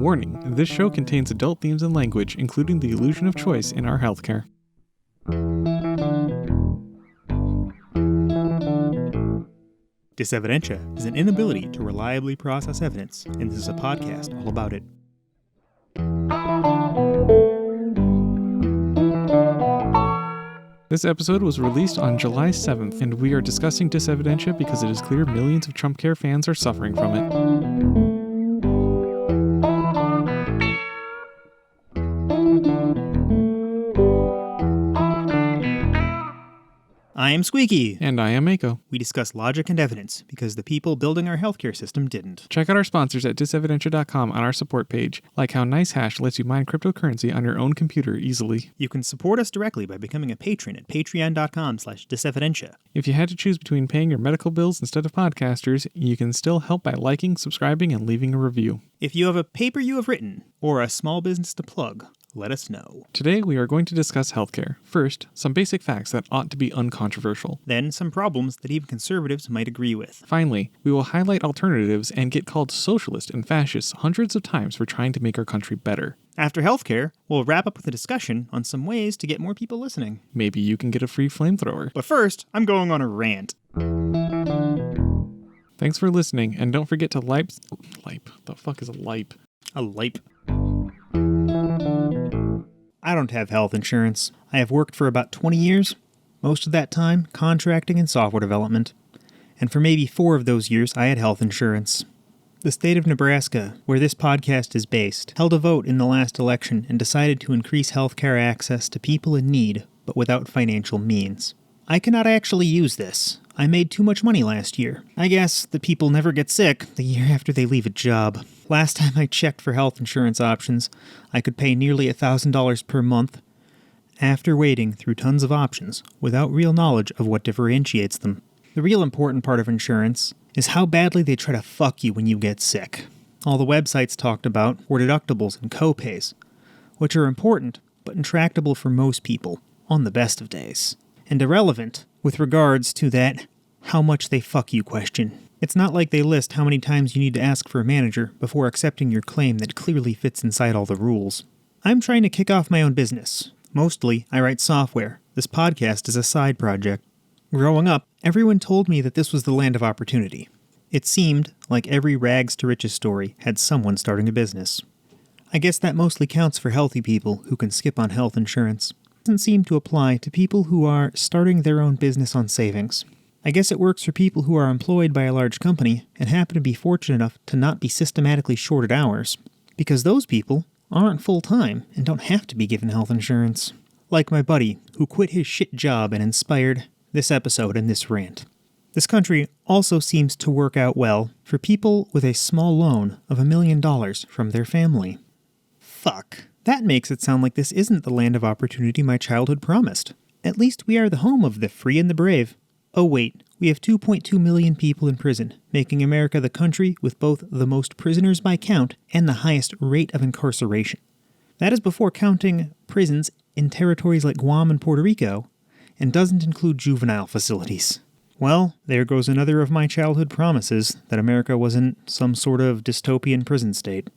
Warning, this show contains adult themes and language, including the illusion of choice in our healthcare. Dysevidentia is an inability to reliably process evidence, and this is a podcast all about it. This episode was released on July 7th, and we are discussing Dysevidentia because it is clear millions of Trump Care fans are suffering from it. I am Sqeaky. And I am Mako. We discuss logic and evidence because the people building our healthcare system didn't. Check out our sponsors at Dysevidentia.com on our support page, like how NiceHash lets you mine cryptocurrency on your own computer easily. You can support us directly by becoming a patron at patreon.com/Dysevidentia. If you had to choose between paying your medical bills instead of podcasters, you can still help by liking, subscribing, and leaving a review. If you have a paper you have written or a small business to plug, let us know. Today, we are going to discuss healthcare. First, some basic facts that ought to be uncontroversial. Then, some problems that even conservatives might agree with. Finally, we will highlight alternatives and get called socialist and fascist hundreds of times for trying to make our country better. After healthcare, we'll wrap up with a discussion on some ways to get more people listening. Maybe you can get a free flamethrower. But first, I'm going on a rant. Thanks for listening, and don't forget to lipe. The fuck is a lipe? A lipe. I don't have health insurance. I have worked for about 20 years, most of that time contracting and software development. And for maybe 4 of those years, I had health insurance. The state of Nebraska, where this podcast is based, held a vote in the last election and decided to increase healthcare access to people in need, but without financial means. I cannot actually use this. I made too much money last year. I guess the people never get sick the year after they leave a job. Last time I checked for health insurance options, I could pay nearly $1,000 per month after waiting through tons of options without real knowledge of what differentiates them. The real important part of insurance is how badly they try to fuck you when you get sick. All the websites talked about were deductibles and copays, which are important but intractable for most people on the best of days, and irrelevant with regards to that how much they fuck you question. It's not like they list how many times you need to ask for a manager before accepting your claim that clearly fits inside all the rules. I'm trying to kick off my own business. Mostly, I write software. This podcast is a side project. Growing up, everyone told me that this was the land of opportunity. It seemed like every rags to riches story had someone starting a business. I guess that mostly counts for healthy people who can skip on health insurance. It doesn't seem to apply to people who are starting their own business on savings. I guess it works for people who are employed by a large company and happen to be fortunate enough to not be systematically shorted hours, because those people aren't full-time and don't have to be given health insurance. Like my buddy, who quit his shit job and inspired this episode and this rant. This country also seems to work out well for people with a small loan of $1 million from their family. Fuck. That makes it sound like this isn't the land of opportunity my childhood promised. At least we are the home of the free and the brave. Oh wait, we have 2.2 million people in prison, making America the country with both the most prisoners by count and the highest rate of incarceration. That is before counting prisons in territories like Guam and Puerto Rico, and doesn't include juvenile facilities. Well, there goes another of my childhood promises that America wasn't some sort of dystopian prison state.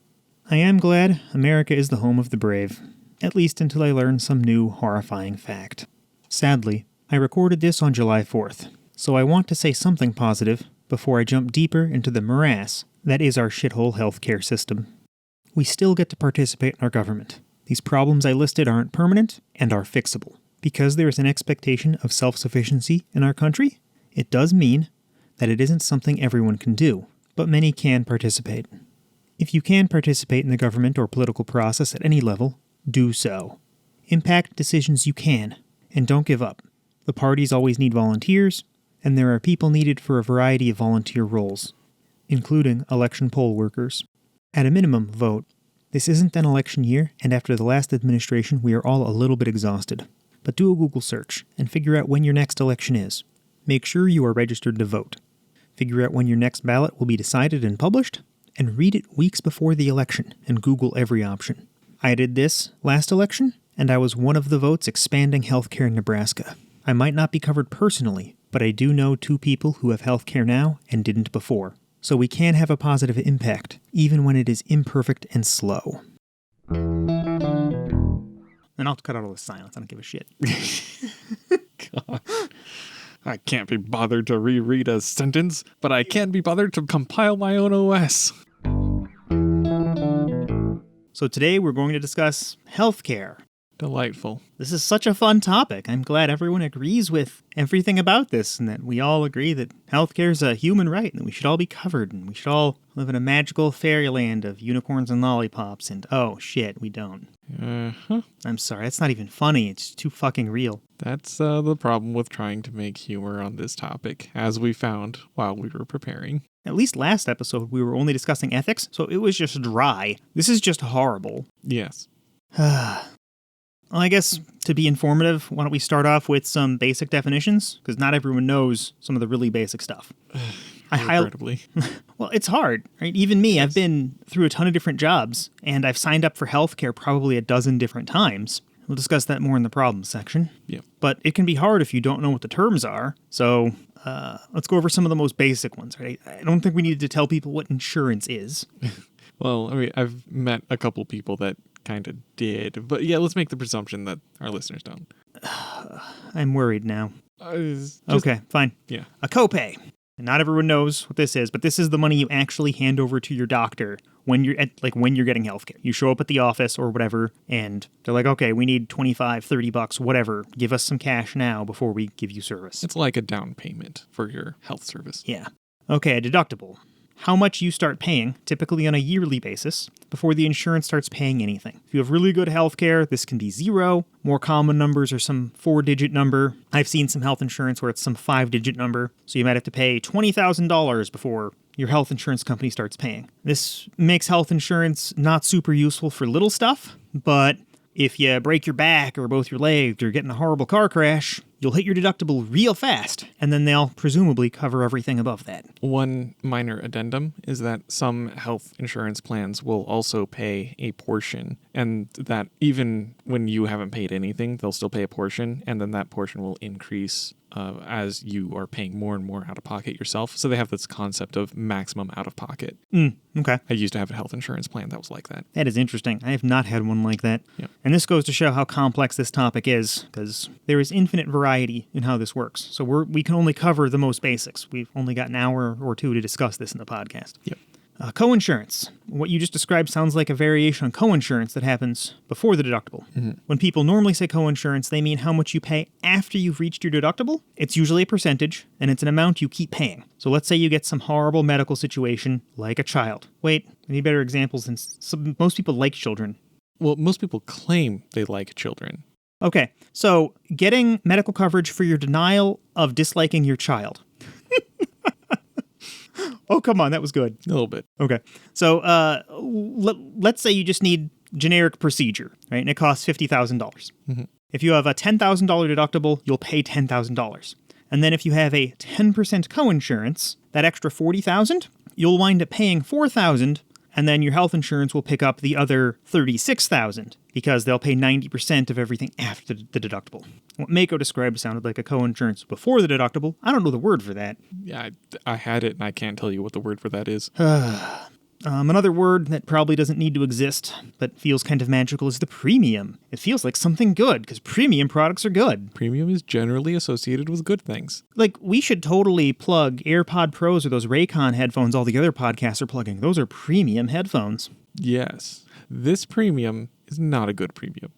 I am glad America is the home of the brave, at least until I learn some new horrifying fact. Sadly, I recorded this on July 4th, so I want to say something positive before I jump deeper into the morass that is our shithole healthcare system. We still get to participate in our government. These problems I listed aren't permanent and are fixable. Because there is an expectation of self-sufficiency in our country, it does mean that it isn't something everyone can do, but many can participate. If you can participate in the government or political process at any level, do so. Impact decisions you can, and don't give up. The parties always need volunteers, and there are people needed for a variety of volunteer roles, including election poll workers. At a minimum, vote. This isn't an election year, and after the last administration, we are all a little bit exhausted. But do a Google search, and figure out when your next election is. Make sure you are registered to vote. Figure out when your next ballot will be decided and published, and read it weeks before the election, and Google every option. I did this last election, and I was one of the votes expanding healthcare in Nebraska. I might not be covered personally, but I do know 2 people who have healthcare now and didn't before. so we can have a positive impact, even when it is imperfect and slow. And I'll cut out all the silence. I don't give a shit. God. I can't be bothered to reread a sentence, but I can be bothered to compile my own OS. So today we're going to discuss healthcare. Delightful. This is such a fun topic. I'm glad everyone agrees with everything about this and that we all agree that healthcare is a human right and that we should all be covered and we should all live in a magical fairyland of unicorns and lollipops and oh shit, we don't. Uh-huh. I'm sorry, that's not even funny. It's too fucking real. That's the problem with trying to make humor on this topic, as we found while we were preparing. At least last episode we were only discussing ethics, so it was just dry. This is just horrible. Yes. Well, I guess to be informative, why don't we start off with some basic definitions? Because not everyone knows some of the really basic stuff. Regrettably. Well, it's hard, right? Even me, I've been through a ton of different jobs, and I've signed up for healthcare probably a dozen different times. We'll discuss that more in the problems section. Yeah. But it can be hard if you don't know what the terms are. So let's go over some of the most basic ones, right? I don't think we need to tell people what insurance is. Well, I mean, I've met a couple people that kind of did. But yeah, let's make the presumption that our listeners don't. I'm worried now. Okay, fine. Yeah. A copay. And not everyone knows what this is, but this is the money you actually hand over to your doctor when you're when you're getting healthcare. You show up at the office or whatever, and they're like, okay, we need $25, $30, whatever. Give us some cash now before we give you service. It's like a down payment for your health service. Yeah. Okay, a deductible. How much you start paying, typically on a yearly basis, before the insurance starts paying anything. If you have really good health care, this can be 0. More common numbers are some 4-digit number. I've seen some health insurance where it's some 5-digit number, so you might have to pay $20,000 before your health insurance company starts paying. This makes health insurance not super useful for little stuff, but if you break your back or both your legs or get in a horrible car crash, you'll hit your deductible real fast, and then they'll presumably cover everything above that. One minor addendum is that some health insurance plans will also pay a portion, and that even when you haven't paid anything, they'll still pay a portion, and then that portion will increase as you are paying more and more out of pocket yourself. So they have this concept of maximum out of pocket. Okay. I used to have a health insurance plan that was like that. That is interesting. I have not had one like that. Yep. And this goes to show how complex this topic is, because there is infinite variety in how this works. So we can only cover the most basics. We've only got an hour or two to discuss this in the podcast. Yep. Coinsurance. What you just described sounds like a variation on coinsurance that happens before the deductible. Mm-hmm. When people normally say coinsurance, they mean how much you pay after you've reached your deductible. It's usually a percentage, and it's an amount you keep paying. So let's say you get some horrible medical situation, like a child. Wait, I need better examples than most people like children. Well, most people claim they like children. Okay, so getting medical coverage for your denial of disliking your child. Oh, come on, that was good. A little bit. Okay, so let's say you just need generic procedure, right? And it costs $50,000. Mm-hmm. If you have a $10,000 deductible, you'll pay $10,000. And then if you have a 10% coinsurance, that extra $40,000, you'll wind up paying $4,000, and then your health insurance will pick up the other $36,000 because they'll pay 90% of everything after the deductible. What Mako described sounded like a coinsurance before the deductible. I don't know the word for that. Yeah, I had it, and I can't tell you what the word for that is. Another word that probably doesn't need to exist, but feels kind of magical, is the premium. It feels like something good, because premium products are good. Premium is generally associated with good things. Like, we should totally plug AirPod Pros or those Raycon headphones all the other podcasts are plugging. Those are premium headphones. Yes. This premium is not a good premium.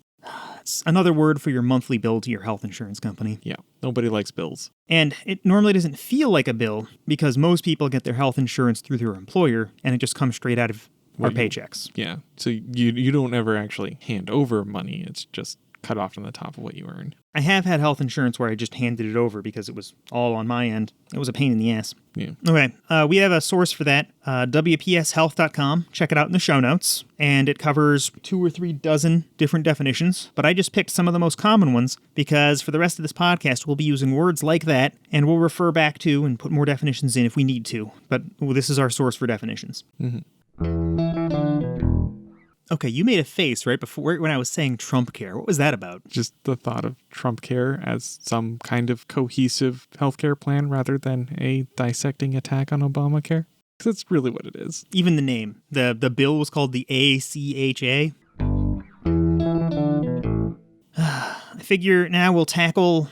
It's another word for your monthly bill to your health insurance company. Yeah, nobody likes bills. And it normally doesn't feel like a bill because most people get their health insurance through their employer and it just comes straight out of our paychecks. Yeah, so you don't ever actually hand over money. It's just cut off from the top of what you earn. I have had health insurance where I just handed it over because it was all on my end. It was a pain in the ass. Yeah. Okay, we have a source for that, WPShealth.com. Check it out in the show notes. And it covers 2 or 3 dozen different definitions. But I just picked some of the most common ones because for the rest of this podcast, we'll be using words like that. And we'll refer back to and put more definitions in if we need to. But this is our source for definitions. Mm-hmm. Okay, you made a face right before when I was saying Trump care. What was that about? Just the thought of Trump care as some kind of cohesive healthcare plan rather than a dissecting attack on Obamacare. That's really what it is. Even the name. The bill was called the ACHA. I figure now we'll tackle...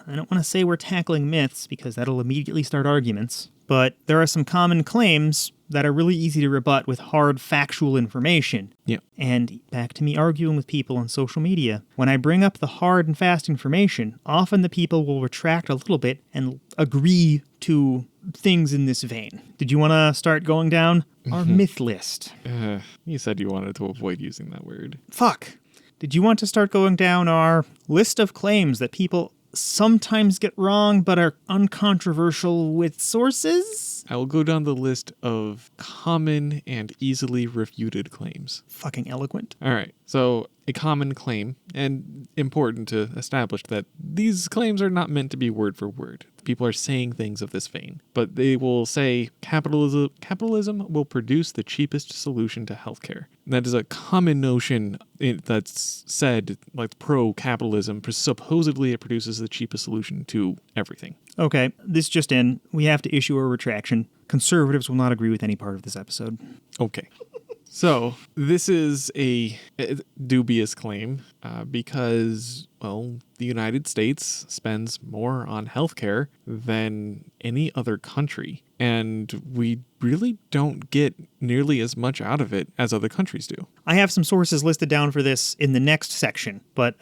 I don't want to say we're tackling myths because that'll immediately start arguments, but there are some common claims that are really easy to rebut with hard factual information. Yeah. And back to me arguing with people on social media. When I bring up the hard and fast information, often the people will retract a little bit and agree to things in this vein. Did you want to start going down our myth list? You said you wanted to avoid using that word. Fuck. Did you want to start going down our list of claims that people sometimes get wrong but are uncontroversial with sources? I will go down the list of common and easily refuted claims. Fucking eloquent. All right. So a common claim, and important to establish that these claims are not meant to be word for word. People are saying things of this vein, but they will say capitalism will produce the cheapest solution to healthcare. And that is a common notion that's said, like pro-capitalism. Supposedly it produces the cheapest solution to everything. Okay, this just in. We have to issue a retraction. Conservatives will not agree with any part of this episode. Okay. So this is a dubious claim because, well, the United States spends more on healthcare than any other country, and we really don't get nearly as much out of it as other countries do. I have some sources listed down for this in the next section, but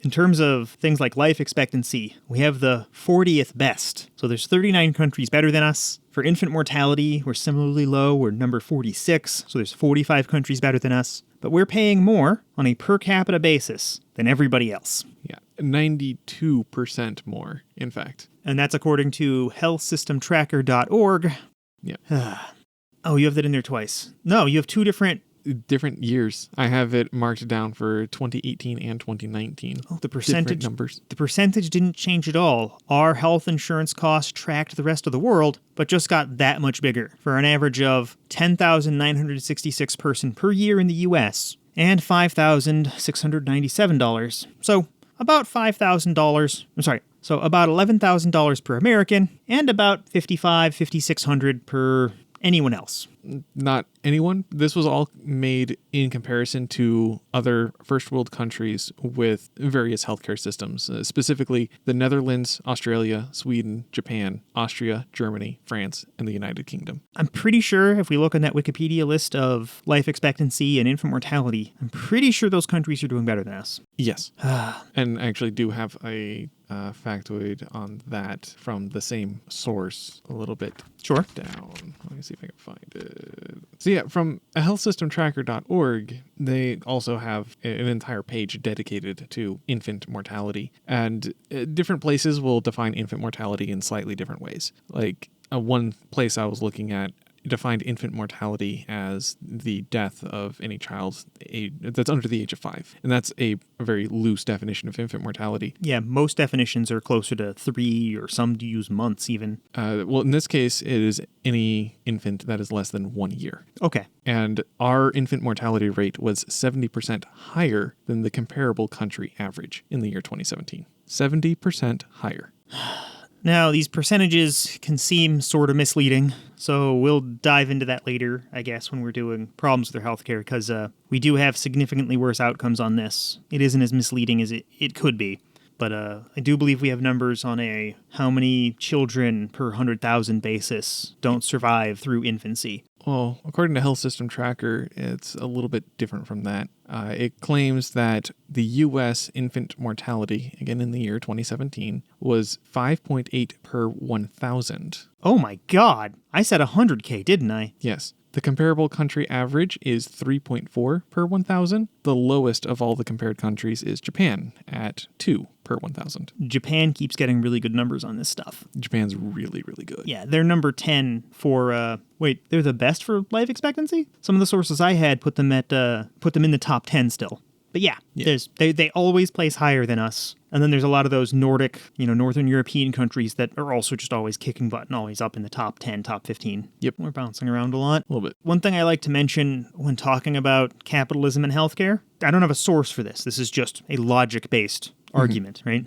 in terms of things like life expectancy, we have the 40th best. So there's 39 countries better than us. For infant mortality, we're similarly low. We're number 46, so there's 45 countries better than us. But we're paying more on a per capita basis than everybody else. Yeah, 92% more, in fact. And that's according to healthsystemtracker.org. Yeah. Oh, you have that in there twice. No, you have two different years. I have it marked down for 2018 and 2019. Oh, the percentage different numbers. The percentage didn't change at all. Our health insurance costs tracked the rest of the world, but just got that much bigger for an average of 10,966 person per year in the US and $5,697. So about $5,000. I'm sorry. So about $11,000 per American and about $5,600 per anyone else. Not anyone. This was all made in comparison to other first world countries with various healthcare systems, specifically the Netherlands, Australia, Sweden, Japan, Austria, Germany, France, and the United Kingdom. I'm pretty sure if we look on that Wikipedia list of life expectancy and infant mortality, I'm pretty sure those countries are doing better than us. Yes. And I actually do have a factoid on that from the same source a little bit down. Let me see if I can find it. So yeah, from healthsystemtracker.org, they also have an entire page dedicated to infant mortality. And different places will define infant mortality in slightly different ways. Like one place I was looking at defined infant mortality as the death of any child that's under the age of 5. And that's a very loose definition of infant mortality. Yeah, most definitions are closer to 3 or some use months even. Well, in this case, it is any infant that is less than 1 year. Okay. And our infant mortality rate was 70% higher than the comparable country average in the year 2017. 70% higher. Now, these percentages can seem sort of misleading, so we'll dive into that later, I guess, when we're doing problems with our healthcare, because we do have significantly worse outcomes on this. It isn't as misleading as it could be, but I do believe we have numbers on a how many children per 100,000 basis don't survive through infancy. Well, according to Health System Tracker, it's a little bit different from that. It claims that the U.S. infant mortality, again in the year 2017, was 5.8 per 1,000. Oh my God. I said 100K, didn't I? Yes. The comparable country average is 3.4 per 1,000. The lowest of all the compared countries is Japan at 2 per 1,000. Japan keeps getting really good numbers on this stuff. Japan's really, really good. Yeah, they're number 10 for, they're the best for life expectancy? Some of the sources I had put them in the top 10 still. But yeah. They always place higher than us. And then there's a lot of those Nordic, Northern European countries that are also just always kicking butt and always up in the top 10, top 15. Yep. We're bouncing around a lot. A little bit. One thing I like to mention when talking about capitalism and healthcare, I don't have a source for this. This is just a logic-based argument, right?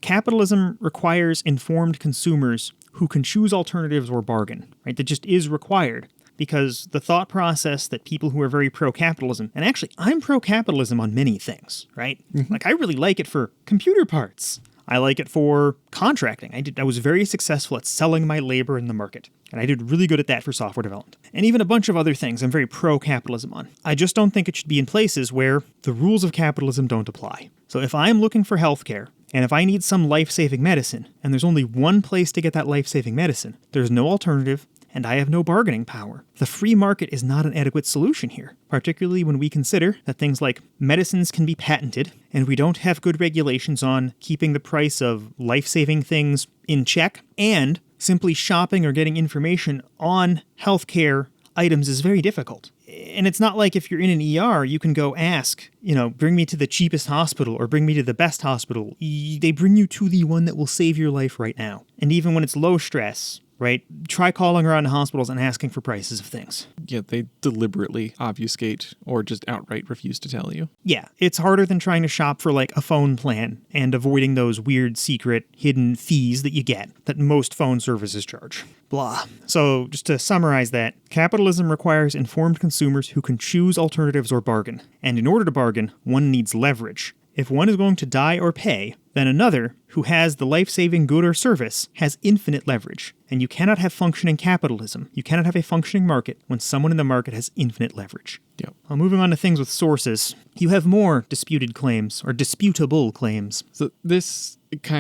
Capitalism requires informed consumers who can choose alternatives or bargain, right? That just is required. Because the thought process that people who are very pro-capitalism, and actually I'm pro-capitalism on many things, right? Like I really like it for computer parts. I like it for contracting. I was very successful at selling my labor in the market. And I did really good at that for software development. And even a bunch of other things I'm very pro-capitalism on. I just don't think it should be in places where the rules of capitalism don't apply. So if I'm looking for healthcare, and if I need some life-saving medicine, and there's only one place to get that life-saving medicine, there's no alternative, and I have no bargaining power. The free market is not an adequate solution here, particularly when we consider that things like medicines can be patented, and we don't have good regulations on keeping the price of life-saving things in check, and simply shopping or getting information on healthcare items is very difficult. And it's not like if you're in an ER, you can go ask, bring me to the cheapest hospital or bring me to the best hospital. They bring you to the one that will save your life right now. And even when it's low stress, right? Try calling around to hospitals and asking for prices of things. Yeah, they deliberately obfuscate or just outright refuse to tell you. Yeah, it's harder than trying to shop for like a phone plan and avoiding those weird secret hidden fees that you get that most phone services charge. Blah. So just to summarize that, capitalism requires informed consumers who can choose alternatives or bargain. And in order to bargain, one needs leverage. If one is going to die or pay, then another, who has the life-saving good or service, has infinite leverage. And you cannot have functioning capitalism. You cannot have a functioning market when someone in the market has infinite leverage. Yep. Moving on to things with sources, you have more disputed claims, or disputable claims. So this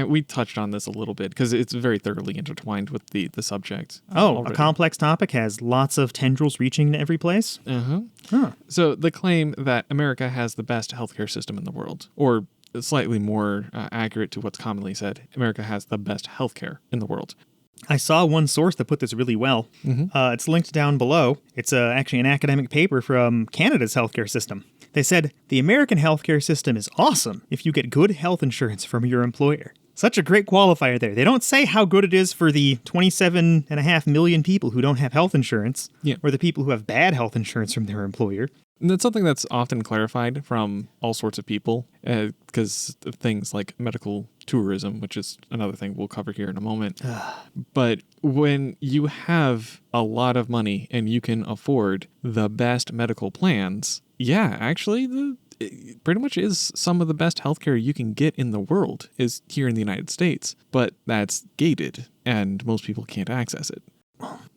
we touched on this a little bit because it's very thoroughly intertwined with the subject. A complex topic has lots of tendrils reaching to every place? So the claim that America has the best healthcare system in the world, or slightly more accurate to what's commonly said, America has the best healthcare in the world. I saw one source that put this really well. It's linked down below. It's actually an academic paper from Canada's healthcare system. They said, the American healthcare system is awesome if you get good health insurance from your employer. Such a great qualifier there. They don't say how good it is for the 27.5 million people who don't have health insurance, or the people who have bad health insurance from their employer. And that's something that's often clarified from all sorts of people because of things like medical tourism, which is another thing we'll cover here in a moment. But when you have a lot of money and you can afford the best medical plans, actually, it pretty much is some of the best healthcare you can get in the world is here in the United States. But that's gated, and most people can't access it.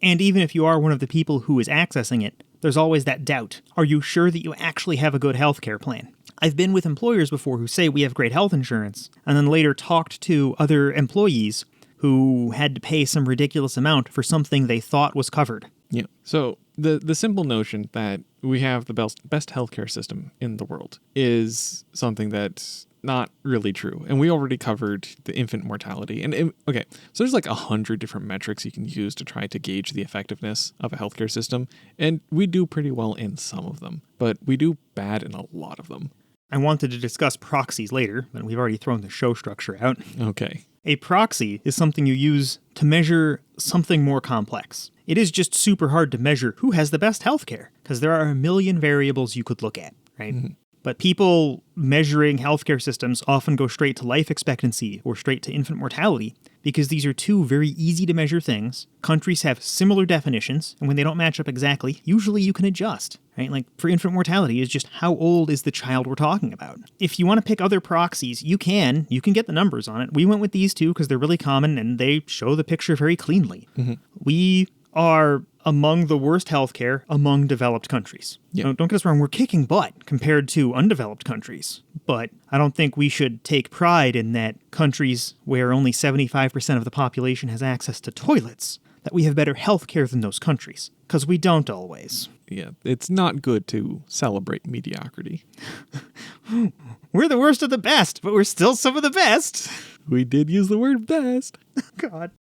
And even if you are one of the people who is accessing it, there's always that doubt. Are you sure that you actually have a good healthcare plan? I've been with employers before who say we have great health insurance, and then later talked to other employees who had to pay some ridiculous amount for something they thought was covered. Yeah. So the simple notion that we have the best healthcare system in the world is something that's not really true. And we already covered the infant mortality. And okay, so there's like 100 different metrics you can use to try to gauge the effectiveness of a healthcare system. And we do pretty well in some of them, but we do bad in a lot of them. I wanted to discuss proxies later, but we've already thrown the show structure out. Okay. A proxy is something you use to measure something more complex. It is just super hard to measure who has the best healthcare, because there are a million variables you could look at, right? Mm-hmm. But people measuring healthcare systems often go straight to life expectancy or straight to infant mortality because these are two very easy to measure things. Countries have similar definitions, and when they don't match up exactly, usually you can adjust, right? Like for infant mortality is just how old is the child we're talking about. If you want to pick other proxies, you can get the numbers on it. We went with these two because they're really common and they show the picture very cleanly. Mm-hmm. We are among the worst healthcare among developed countries. Yep. Don't get us wrong, we're kicking butt compared to undeveloped countries. But I don't think we should take pride in that countries where only 75% of the population has access to toilets, that we have better healthcare than those countries. Because we don't always. Yeah, it's not good to celebrate mediocrity. We're the worst of the best, but we're still some of the best. We did use the word best. God.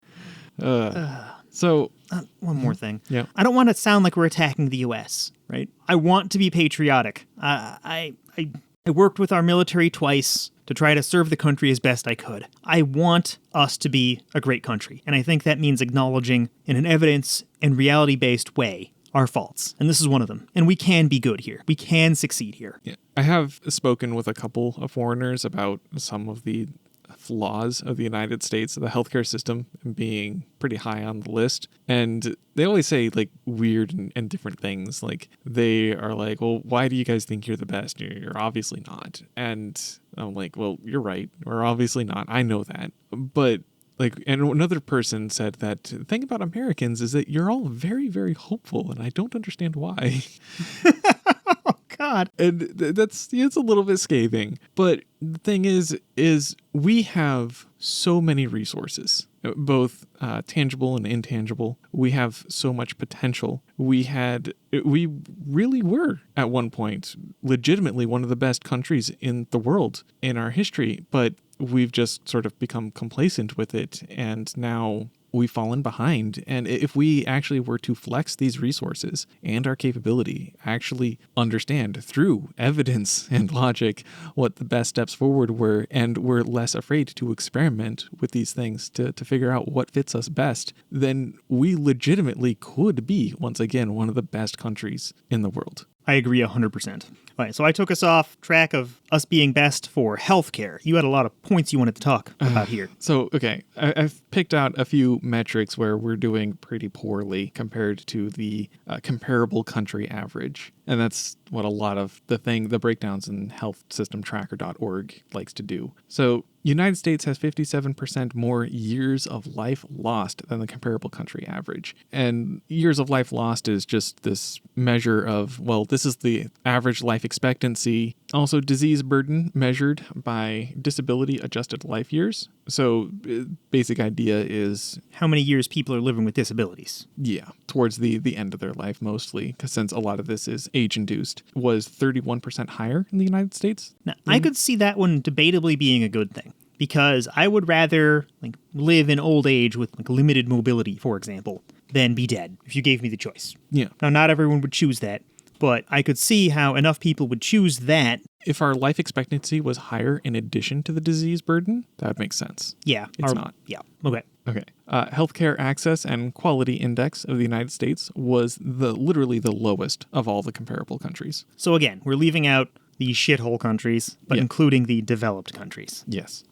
One more thing. Yeah. I don't want to sound like we're attacking the U.S., right? I want to be patriotic. I worked with our military twice to try to serve the country as best I could. I want us to be a great country, and I think that means acknowledging in an evidence and reality-based way our faults, and this is one of them. And we can be good here. We can succeed here. Yeah. I have spoken with a couple of foreigners about some of the flaws of the United States, the healthcare system being pretty high on the list. And they always say like weird and different things. Like they are like, well, why do you guys think you're the best? You're obviously not. And I'm like, well, you're right. We're obviously not. I know that. But like, and another person said that the thing about Americans is that you're all very, very hopeful, and I don't understand why. Oh, God. And it's a little bit scathing. But the thing is we have so many resources, both tangible and intangible. We have so much potential. We really were at one point legitimately one of the best countries in the world in our history, but we've just sort of become complacent with it, and now we've fallen behind. And if we actually were to flex these resources and our capability, actually understand through evidence and logic what the best steps forward were, and we're less afraid to experiment with these things to figure out what fits us best, then we legitimately could be, once again, one of the best countries in the world. I agree 100%. All right, so I took us off track of us being best for healthcare. You had a lot of points you wanted to talk about here. So, okay, I've picked out a few metrics where we're doing pretty poorly compared to the comparable country average. And that's what a lot of the breakdowns in healthsystemtracker.org likes to do. So, United States has 57% more years of life lost than the comparable country average. And years of life lost is just this measure of, well, this is the average life expectancy. Also, disease burden measured by disability adjusted life years. So, basic idea is how many years people are living with disabilities. Yeah, towards the end of their life mostly, because since a lot of this is age-induced, was 31% higher in the United States. Now, I could see that one debatably being a good thing, because I would rather live in old age with limited mobility, for example, than be dead, if you gave me the choice. Yeah. Now, not everyone would choose that, but I could see how enough people would choose that. If our life expectancy was higher in addition to the disease burden, that would make sense. Yeah. It's not. Yeah. Okay. Okay. Healthcare access and quality index of the United States was literally the lowest of all the comparable countries. So again, we're leaving out the shithole countries, but including the developed countries. Yes.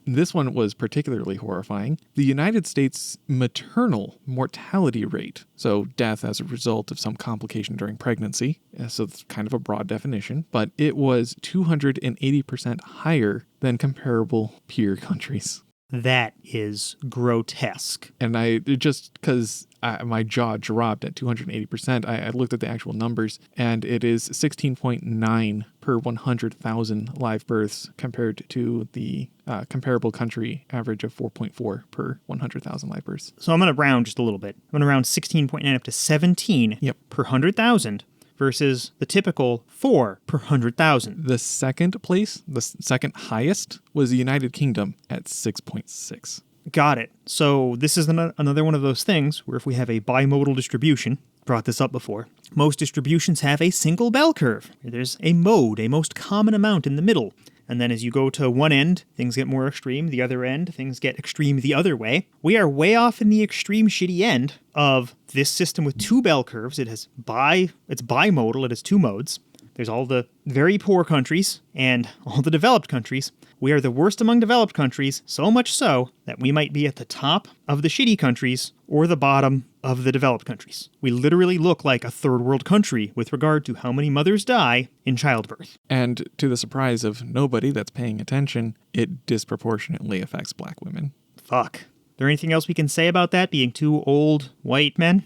This one was particularly horrifying. The United States maternal mortality rate, so death as a result of some complication during pregnancy, so it's kind of a broad definition, but it was 280% higher than comparable peer countries. That is grotesque. And because my jaw dropped at 280%, I looked at the actual numbers, and it is 16.9 per 100,000 live births compared to the comparable country average of 4.4 per 100,000 live births. So I'm going to round just a little bit. I'm going to round 16.9 up to 17 per 100,000 versus the typical 4 per 100,000. The second place, the second highest, was the United Kingdom at 6.6. Got it. So this is another one of those things where if we have a bimodal distribution, brought this up before, most distributions have a single bell curve. There's a mode, a most common amount in the middle. And then as you go to one end, things get more extreme. The other end, things get extreme the other way. We are way off in the extreme shitty end of this system with two bell curves. It's bimodal. It has two modes. There's all the very poor countries and all the developed countries. We are the worst among developed countries, so much so that we might be at the top of the shitty countries or the bottom of the developed countries. We literally look like a third world country with regard to how many mothers die in childbirth. And to the surprise of nobody that's paying attention, it disproportionately affects black women. Fuck. Is there anything else we can say about that being two old white men?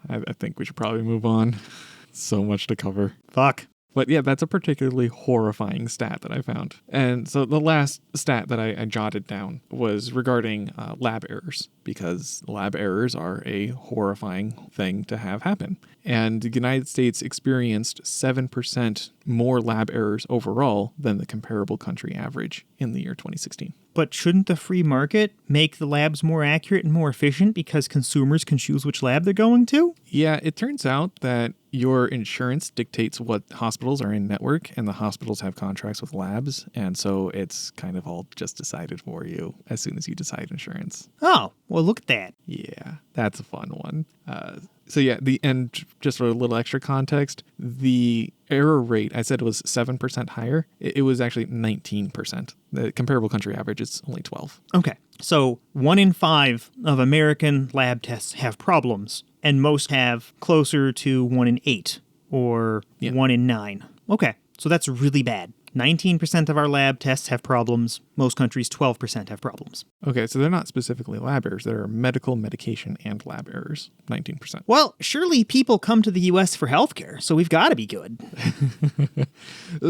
I think we should probably move on. So much to cover. Fuck. But yeah, that's a particularly horrifying stat that I found. And so the last stat that I jotted down was regarding lab errors, because lab errors are a horrifying thing to have happen. And the United States experienced 7% more lab errors overall than the comparable country average in the year 2016. But shouldn't the free market make the labs more accurate and more efficient because consumers can choose which lab they're going to? Yeah, it turns out that your insurance dictates what hospitals are in network, and the hospitals have contracts with labs, and so it's kind of all just decided for you as soon as you decide insurance. Oh, well, look at that. Yeah, that's a fun one. So yeah, and just for a little extra context, the error rate, I said it was 7% higher. It was actually 19%. The comparable country average is only 12. Okay. So 1 in 5 of American lab tests have problems, and most have closer to 1 in 8 or 1 in 9. Okay. So that's really bad. 19% of our lab tests have problems. Most countries, 12% have problems. Okay, so they're not specifically lab errors. They're medical, medication, and lab errors. 19%. Well, surely people come to the U.S. for healthcare, so we've got to be good.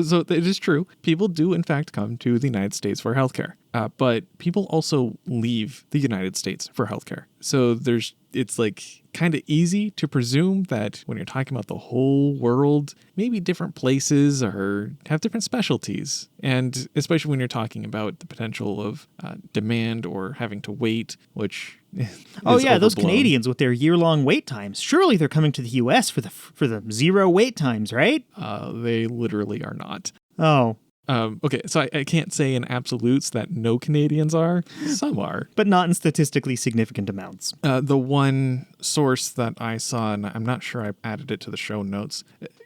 So it is true. People do, in fact, come to the United States for healthcare. But people also leave the United States for healthcare. So it's like kind of easy to presume that when you're talking about the whole world, maybe different places or have different specialties. And especially when you're talking about the potential of demand or having to wait, which oh yeah, overblown. those Canadians with their year-long wait times. Surely they're coming to the U.S. for the 0 wait times, right? They literally are not. Oh. Okay, so I can't say in absolutes that no Canadians are. Some are. But not in statistically significant amounts. The one source that I saw, and I'm not sure I added it to the show notes,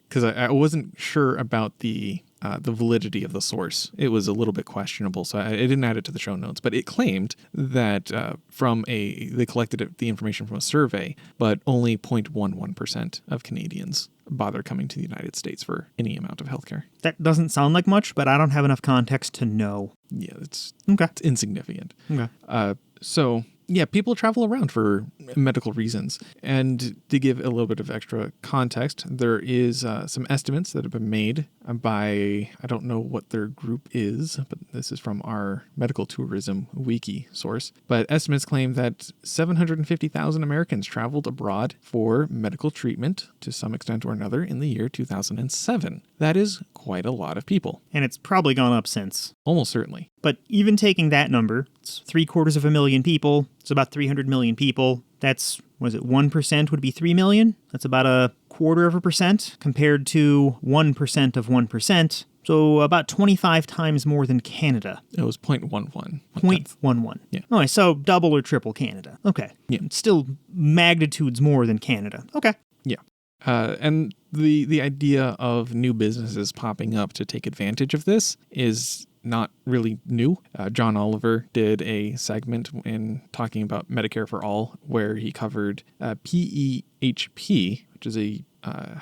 because I wasn't sure about the validity of the source. It was a little bit questionable, so I didn't add it to the show notes. But it claimed that they collected the information from a survey, but only 0.11% of Canadians bother coming to the United States for any amount of healthcare. That doesn't sound like much, but I don't have enough context to know. Yeah, it's insignificant. Okay. So yeah, people travel around for medical reasons. And to give a little bit of extra context, there is some estimates that have been made by, I don't know what their group is, but this is from our medical tourism wiki source. But estimates claim that 750,000 Americans traveled abroad for medical treatment to some extent or another in the year 2007. That is quite a lot of people. And it's probably gone up since. Almost certainly. But even taking that number, it's 750,000 people. It's about 300 million people. That's, 1% would be 3 million? That's about 0.25% compared to 1% of 1%. So about 25 times more than Canada. It was 0.11. 0.11. Yeah. All right, so double or triple Canada. Okay. Yeah. It's still magnitudes more than Canada. Okay. Yeah. And the idea of new businesses popping up to take advantage of this is not really new. John Oliver did a segment in talking about Medicare for All where he covered PEHP, which is a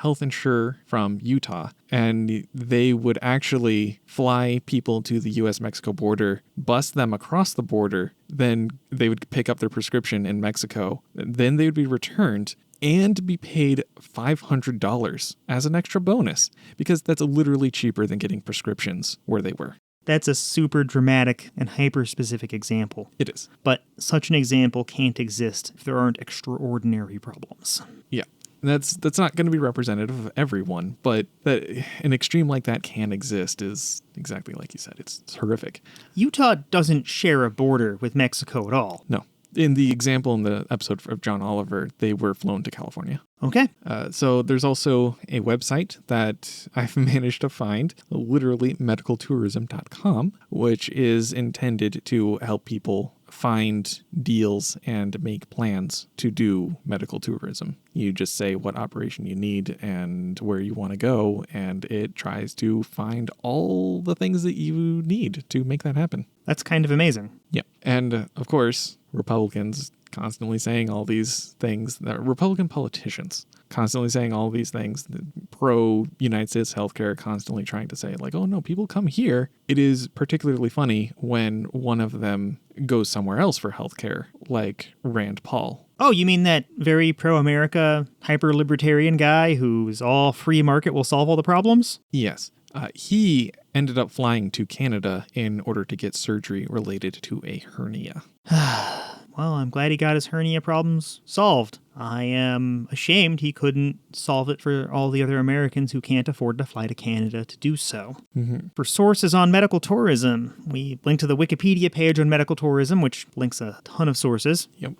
health insurer from Utah, and they would actually fly people to the U.S.-Mexico border, bus them across the border, then they would pick up their prescription in Mexico, then they would be returned and be paid $500 as an extra bonus, because that's literally cheaper than getting prescriptions where they were. That's a super dramatic and hyper-specific example. It is. But such an example can't exist if there aren't extraordinary problems. Yeah. That's not going to be representative of everyone, but that an extreme like that can exist is exactly like you said. It's horrific. Utah doesn't share a border with Mexico at all. No. In the example in the episode of John Oliver, they were flown to California. Okay. So there's also a website that I've managed to find, literally medicaltourism.com, which is intended to help people find deals and make plans to do medical tourism. You just say what operation you need and where you want to go, and it tries to find all the things that you need to make that happen. That's kind of amazing. Yeah. And of course, Republicans constantly saying all these things, Republican politicians constantly saying all these things, pro-United States healthcare, constantly trying to say, like, oh no, people come here. It is particularly funny when one of them goes somewhere else for healthcare, like Rand Paul. Oh, you mean that very pro-America, hyper-libertarian guy who's all free market will solve all the problems? Yes. He ended up flying to Canada in order to get surgery related to a hernia. Well, I'm glad he got his hernia problems solved. I am ashamed he couldn't solve it for all the other Americans who can't afford to fly to Canada to do so. Mm-hmm. For sources on medical tourism, we link to the Wikipedia page on medical tourism, which links a ton of sources. Yep.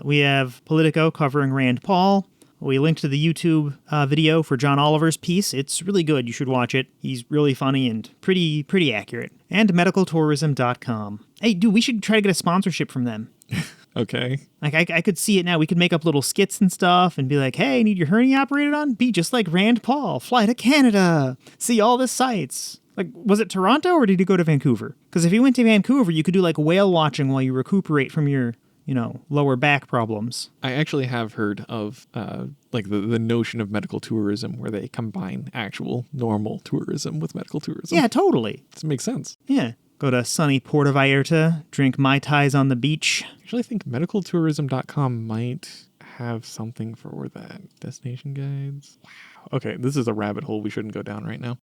We have Politico covering Rand Paul. We linked to the YouTube video for John Oliver's piece. It's really good. You should watch it. He's really funny and pretty accurate. And medicaltourism.com. Hey, dude, we should try to get a sponsorship from them. Okay. Like, I could see it now. We could make up little skits and stuff and be like, hey, need your hernia operated on? Be just like Rand Paul. Fly to Canada. See all the sights. Like, was it Toronto or did he go to Vancouver? Because if he went to Vancouver, you could do like whale watching while you recuperate from your, lower back problems. I actually have heard of like the notion of medical tourism where they combine actual normal tourism with medical tourism. Yeah, totally. This makes sense. Yeah. Go to sunny Puerto Vallarta, drink Mai Tais on the beach. Actually, I think medicaltourism.com might have something for that. Destination guides. Wow. Okay, this is a rabbit hole we shouldn't go down right now.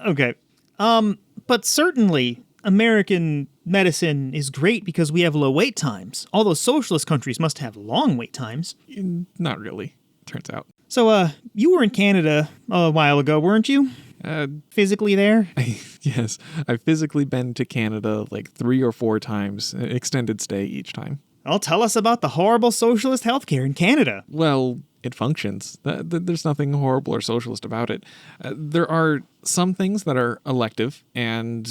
Okay. But certainly American medicine is great because we have low wait times. All those socialist countries must have long wait times. Not really, turns out. So, you were in Canada a while ago, weren't you? Physically there? Yes, I've physically been to Canada like 3 or 4 times, extended stay each time. Well, tell us about the horrible socialist healthcare in Canada. Well, it functions. There's nothing horrible or socialist about it. There are some things that are elective and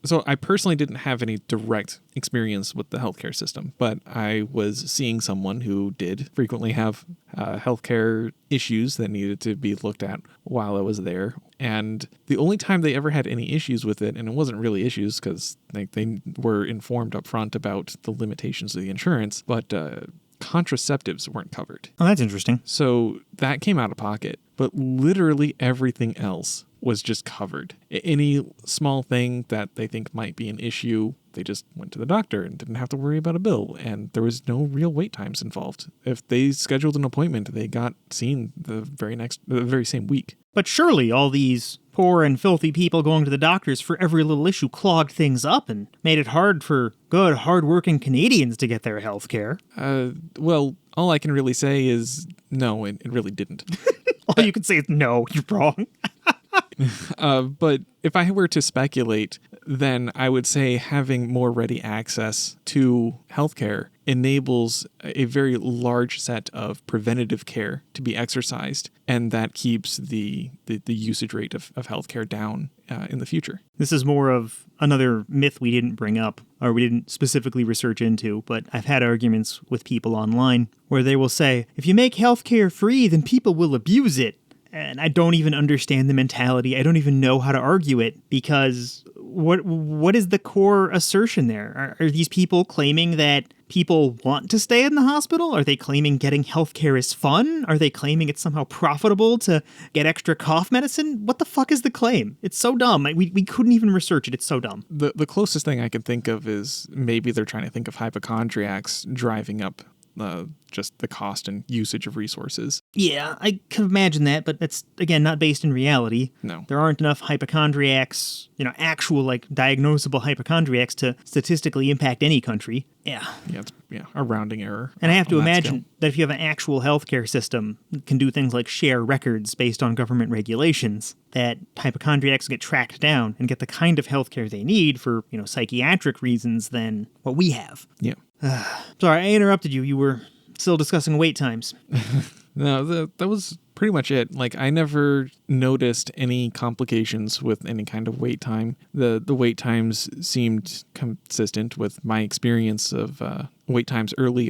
so I personally didn't have any direct experience with the healthcare system, but I was seeing someone who did frequently have healthcare issues that needed to be looked at while I was there. And the only time they ever had any issues with it, and it wasn't really issues because they were informed up front about the limitations of the insurance, but contraceptives weren't covered. Oh, that's interesting. So that came out of pocket, but literally everything else was just covered. Any small thing that they think might be an issue, they just went to the doctor and didn't have to worry about a bill, and there was no real wait times involved. If they scheduled an appointment, they got seen the very same week. But surely all these poor and filthy people going to the doctors for every little issue clogged things up and made it hard for good, hard-working Canadians to get their health care. Well, all I can really say is no, it really didn't. All you can say is no, you're wrong. But if I were to speculate, then I would say having more ready access to healthcare enables a very large set of preventative care to be exercised, and that keeps the usage rate of healthcare down in the future. This is more of another myth we didn't bring up, or we didn't specifically research into, but I've had arguments with people online where they will say, if you make healthcare free, then people will abuse it. And I don't even understand the mentality. I don't even know how to argue it, because what is the core assertion there? Are these people claiming that people want to stay in the hospital? Are they claiming getting healthcare is fun? Are they claiming it's somehow profitable to get extra cough medicine? What the fuck is the claim? It's so dumb. We couldn't even research it. It's so dumb. The closest thing I can think of is maybe they're trying to think of hypochondriacs driving up just the cost and usage of resources. Yeah, I can imagine that, but that's, again, not based in reality. No. There aren't enough hypochondriacs, actual, diagnosable hypochondriacs to statistically impact any country. Yeah. Yeah, it's a rounding error. And I have to imagine that if you have an actual healthcare system that can do things like share records based on government regulations, that hypochondriacs get tracked down and get the kind of healthcare they need for, psychiatric reasons than what we have. Yeah. Sorry, I interrupted you. You were still discussing wait times. No, that was pretty much it. I never noticed any complications with any kind of wait time. The wait times seemed consistent with my experience of wait times early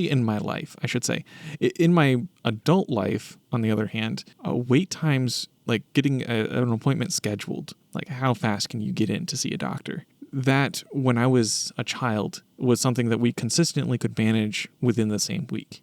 in my life, I should say. In my adult life, on the other hand, wait times, getting an appointment scheduled, how fast can you get in to see a doctor? That, when I was a child, was something that we consistently could manage within the same week,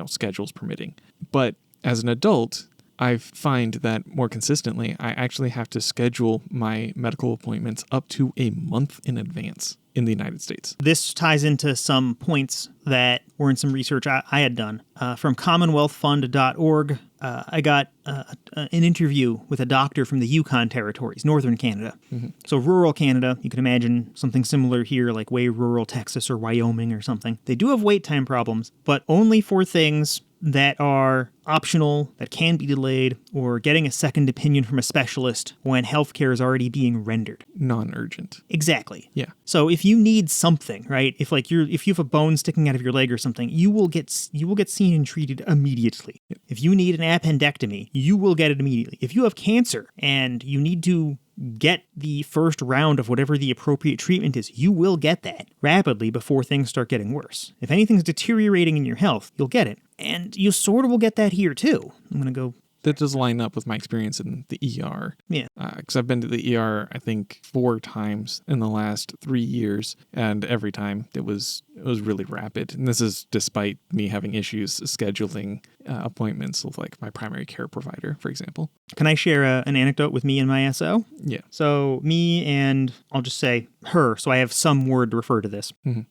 schedules permitting. But as an adult, I find that more consistently, I actually have to schedule my medical appointments up to a month in advance in the United States. This ties into some points that were in some research I had done. From commonwealthfund.org, I got an interview with a doctor from the Yukon Territories, northern Canada. Mm-hmm. So rural Canada, you can imagine something similar here, like way rural Texas or Wyoming or something. They do have wait time problems, but only for things that are optional, that can be delayed, or getting a second opinion from a specialist when healthcare is already being rendered. Non-urgent. Exactly. Yeah. So if you need something, right? If you have a bone sticking out of your leg or something, you will get seen and treated immediately. Yep. If you need an appendectomy, you will get it immediately. If you have cancer and you need to get the first round of whatever the appropriate treatment is, you will get that rapidly before things start getting worse. If anything's deteriorating in your health, you'll get it. And you sort of will get that here too. I'm going to go... That does line up with my experience in the ER. Yeah. Because I've been to the ER, I think, 4 times in the last 3 years, and every time it was really rapid. And this is despite me having issues scheduling appointments with like my primary care provider, for example. Can I share an anecdote with me and my SO? Yeah. So me and, I'll just say her, so I have some word to refer to this. Mm-hmm.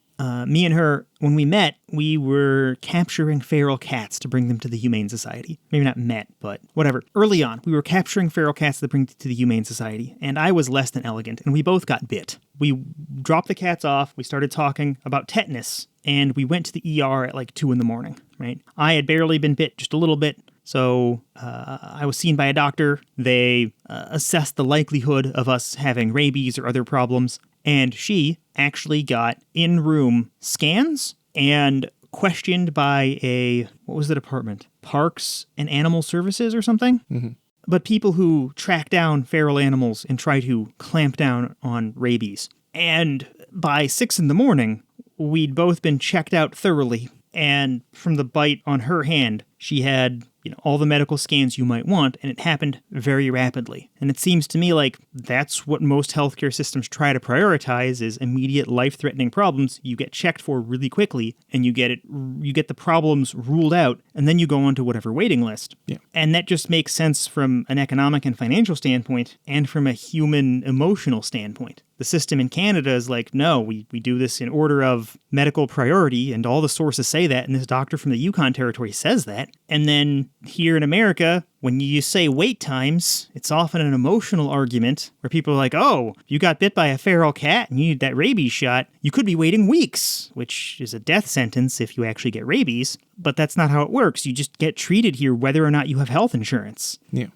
Me and her, when we met, we were capturing feral cats to bring them to the Humane Society. Maybe not met, but whatever. Early on, we were capturing feral cats to bring to the Humane Society, and I was less than elegant, and we both got bit. We dropped the cats off, we started talking about tetanus, and we went to the ER at like 2 a.m, right? I had barely been bit, just a little bit. So I was seen by a doctor. They assessed the likelihood of us having rabies or other problems. And she actually got in-room scans and questioned by what was the department? Parks and Animal Services or something? Mm-hmm. But people who track down feral animals and try to clamp down on rabies. And by 6 a.m, we'd both been checked out thoroughly. And from the bite on her hand, she had all the medical scans you might want, and it happened very rapidly. And it seems to me like that's what most healthcare systems try to prioritize is immediate life-threatening problems. You get checked for really quickly, and you get the problems ruled out, and then you go on to whatever waiting list. Yeah. And that just makes sense from an economic and financial standpoint, and from a human emotional standpoint. The system in Canada is like, no, we do this in order of medical priority, and all the sources say that, and this doctor from the Yukon Territory says that. And then here in America, when you say wait times, it's often an emotional argument where people are like, oh, you got bit by a feral cat and you need that rabies shot, you could be waiting weeks, which is a death sentence if you actually get rabies. But that's not how it works. You just get treated here whether or not you have health insurance. Yeah.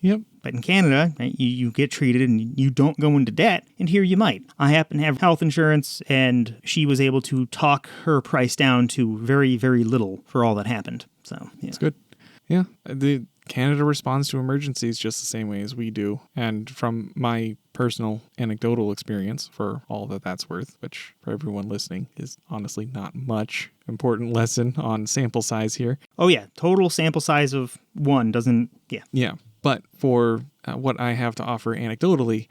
Yep. But in Canada, right, you get treated and you don't go into debt, and here you might. I happen to have health insurance, and she was able to talk her price down to very, very little for all that happened. So, yeah. That's good. Yeah. Canada responds to emergencies just the same way as we do. And from my personal anecdotal experience, for all that that's worth, which for everyone listening is honestly not much, important lesson on sample size here. Oh, yeah. Total sample size of 1 doesn't, yeah. Yeah. But for what I have to offer anecdotally,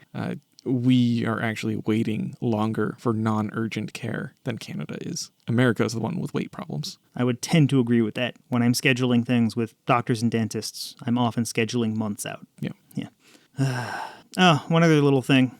we are actually waiting longer for non-urgent care than Canada is. America is the one with wait problems. I would tend to agree with that. When I'm scheduling things with doctors and dentists, I'm often scheduling months out. Yeah. Yeah. One other little thing.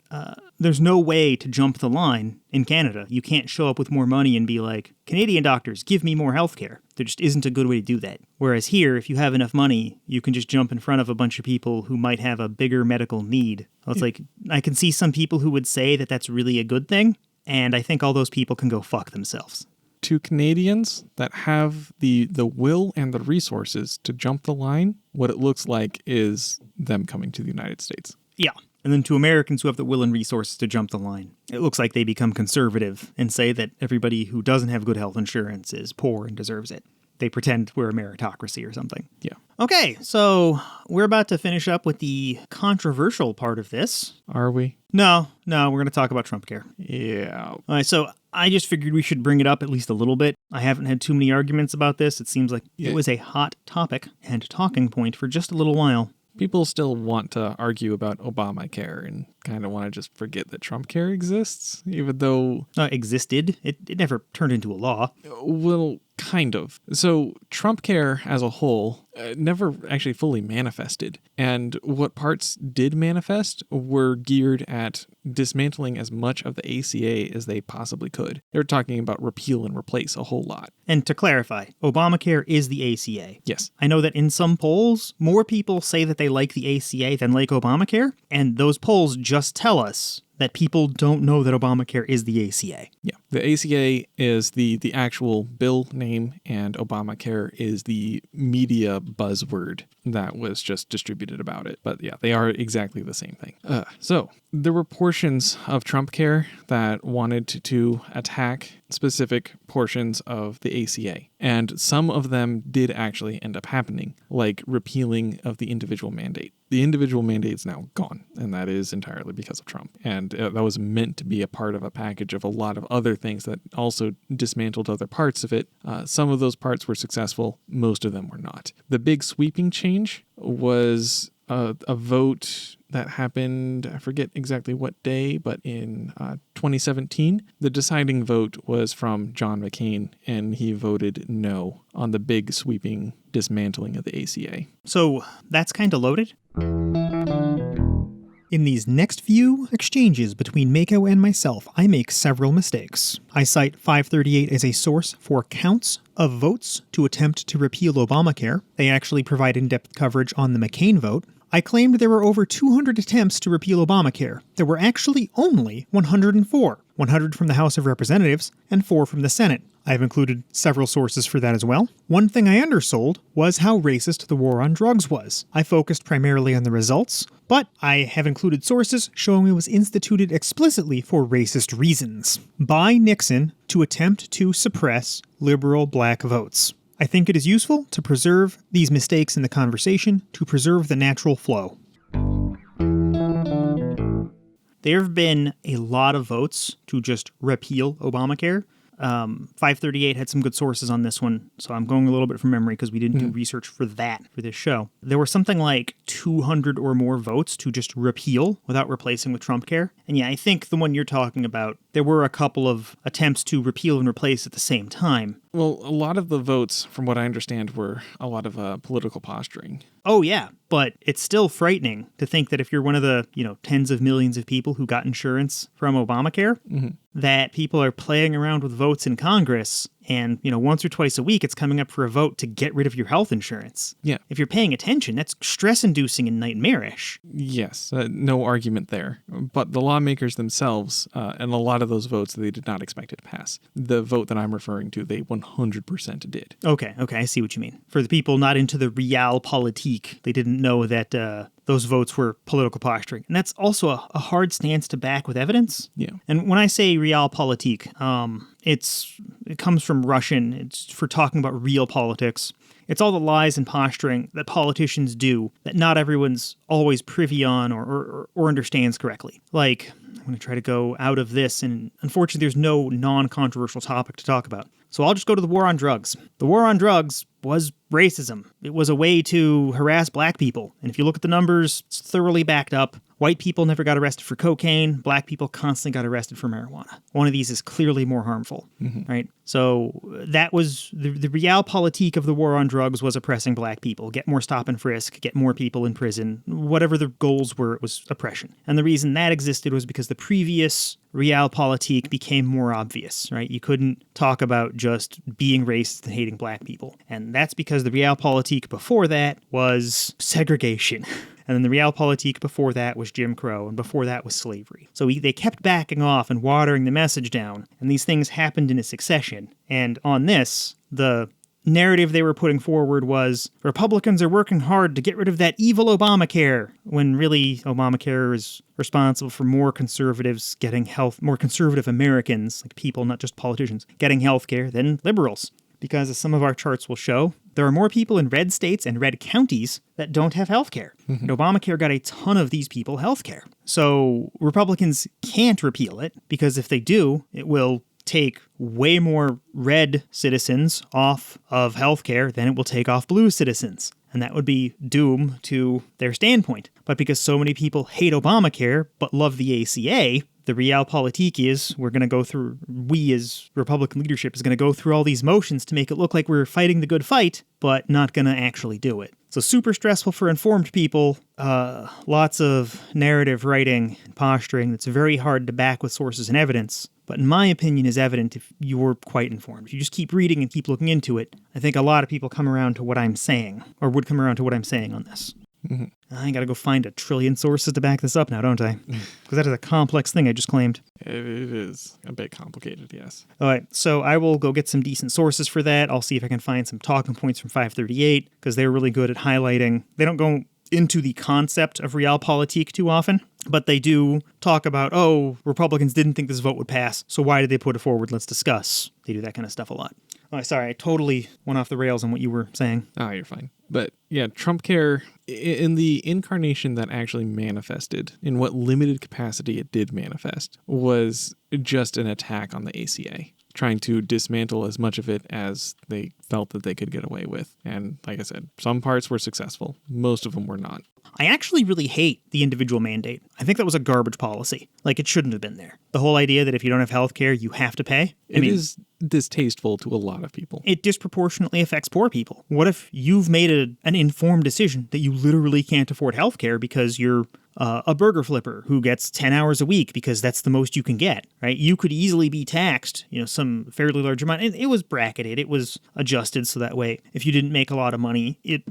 There's no way to jump the line in Canada. You can't show up with more money and be like, Canadian doctors, give me more healthcare. There just isn't a good way to do that. Whereas here, if you have enough money, you can just jump in front of a bunch of people who might have a bigger medical need. It's like, I can see some people who would say that that's really a good thing, and I think all those people can go fuck themselves. To Canadians that have the will and the resources to jump the line, what it looks like is them coming to the United States. Yeah. And then to Americans who have the will and resources to jump the line, it looks like they become conservative and say that everybody who doesn't have good health insurance is poor and deserves it. They pretend we're a meritocracy or something. Yeah. Okay, so we're about to finish up with the controversial part of this. Are we? No, we're going to talk about Trump care. Yeah. All right, so I just figured we should bring it up at least a little bit. I haven't had too many arguments about this. It seems like it was a hot topic and talking point for just a little while. People still want to argue about Obamacare and kind of want to just forget that Trump care exists, even though... Existed. It never turned into a law. Well, kind of. So Trump care as a whole never actually fully manifested. And what parts did manifest were geared at dismantling as much of the ACA as they possibly could. They're talking about repeal and replace a whole lot. And to clarify, Obamacare is the ACA. Yes. I know that in some polls, more people say that they like the ACA than like Obamacare, and those polls just tell us that people don't know that Obamacare is the ACA. Yeah. The ACA is the actual bill name, and Obamacare is the media buzzword that was just distributed about it. But yeah, they are exactly the same thing. So there were portions of Trump Care that wanted to attack specific portions of the ACA. And some of them did actually end up happening, like repealing of the individual mandate. The individual mandate is now gone, and that is entirely because of Trump. And that was meant to be a part of a package of a lot of other things that also dismantled other parts of it. Some of those parts were successful. Most of them were not. The big sweeping change was a vote that happened, I forget exactly what day, but in 2017. The deciding vote was from John McCain, and he voted no on the big sweeping dismantling of the ACA. So that's kind of loaded. In these next few exchanges between Mako and myself, I make several mistakes. I cite 538 as a source for counts of votes to attempt to repeal Obamacare. They actually provide in-depth coverage on the McCain vote. I claimed there were over 200 attempts to repeal Obamacare. There were actually only 104, 100 from the House of Representatives and 4 from the Senate. I have included several sources for that as well. One thing I undersold was how racist the war on drugs was. I focused primarily on the results, but I have included sources showing it was instituted explicitly for racist reasons by Nixon to attempt to suppress liberal black votes. I think it is useful to preserve these mistakes in the conversation to preserve the natural flow. There have been a lot of votes to just repeal Obamacare. 538 had some good sources on this one, so I'm going a little bit from memory because we didn't do research for that for this show. There were something like 200 or more votes to just repeal without replacing with Trump Care. And yeah, I think the one you're talking about, there were a couple of attempts to repeal and replace at the same time. Well, a lot of the votes, from what I understand, were a lot of political posturing. Oh, yeah, but it's still frightening to think that if you're one of the, tens of millions of people who got insurance from Obamacare, that people are playing around with votes in Congress and, once or twice a week, it's coming up for a vote to get rid of your health insurance. Yeah. If you're paying attention, that's stress-inducing and nightmarish. Yes, no argument there. But the lawmakers themselves, and a lot of those votes, they did not expect it to pass. The vote that I'm referring to, they 100% did. Okay, I see what you mean. For the people not into the realpolitik, they didn't know that those votes were political posturing. And that's also a hard stance to back with evidence. Yeah. And when I say realpolitik, it comes from Russian. It's for talking about real politics. It's all the lies and posturing that politicians do that not everyone's always privy on or understands correctly. Like, I'm going to try to go out of this, and unfortunately there's no non-controversial topic to talk about. So I'll just go to the war on drugs. The war on drugs was racism. It was a way to harass black people. And if you look at the numbers, it's thoroughly backed up. White people never got arrested for cocaine. Black people constantly got arrested for marijuana. One of these is clearly more harmful, right? So that was the realpolitik of the war on drugs was oppressing black people. Get more stop and frisk, get more people in prison. Whatever the goals were, it was oppression. And the reason that existed was because the previous realpolitik became more obvious, right? You couldn't talk about just being racist and hating black people. And that's because the realpolitik before that was segregation. And then the realpolitik before that was Jim Crow, and before that was slavery. So they kept backing off and watering the message down, and these things happened in a succession. And on this, the narrative they were putting forward was Republicans are working hard to get rid of that evil Obamacare, when really Obamacare is responsible for more conservatives getting health, more conservative Americans, like people, not just politicians, getting health care than liberals. Because as some of our charts will show, there are more people in red states and red counties that don't have health care. And Obamacare got a ton of these people health care. So Republicans can't repeal it, because if they do, it will take way more red citizens off of health care than it will take off blue citizens. And that would be doom to their standpoint. But because so many people hate Obamacare but love the ACA, the realpolitik is we as Republican leadership is going to go through all these motions to make it look like we're fighting the good fight, but not going to actually do it. So super stressful for informed people, lots of narrative writing and posturing that's very hard to back with sources and evidence, but in my opinion is evident if you're quite informed. If you just keep reading and keep looking into it, I think a lot of people come around to what I'm saying, or would come around to what I'm saying on this. I gotta go find a trillion sources to back this up now, don't I? Because that is a complex thing I just claimed. It is a bit complicated, yes. All right, so I will go get some decent sources for that. I'll see if I can find some talking points from 538, because they're really good at highlighting. They don't go into the concept of realpolitik too often, but they do talk about, oh, Republicans didn't think this vote would pass, so why did they put it forward? Let's discuss. They do that kind of stuff a lot. Oh, sorry, I totally went off the rails on what you were saying. Oh, you're fine. But yeah, Trump Care, in the incarnation that actually manifested, in what limited capacity it did manifest, was just an attack on the ACA, trying to dismantle as much of it as they felt that they could get away with. And like I said, some parts were successful. Most of them were not. I actually really hate the individual mandate. I think that was a garbage policy. Like, it shouldn't have been there. The whole idea that if you don't have health care, you have to pay. It is distasteful to a lot of people. It disproportionately affects poor people. What if you've made an informed decision that you literally can't afford health care because you're a burger flipper who gets 10 hours a week because that's the most you can get, right? You could easily be taxed, some fairly large amount. It was bracketed. It was adjusted so that way if you didn't make a lot of money, it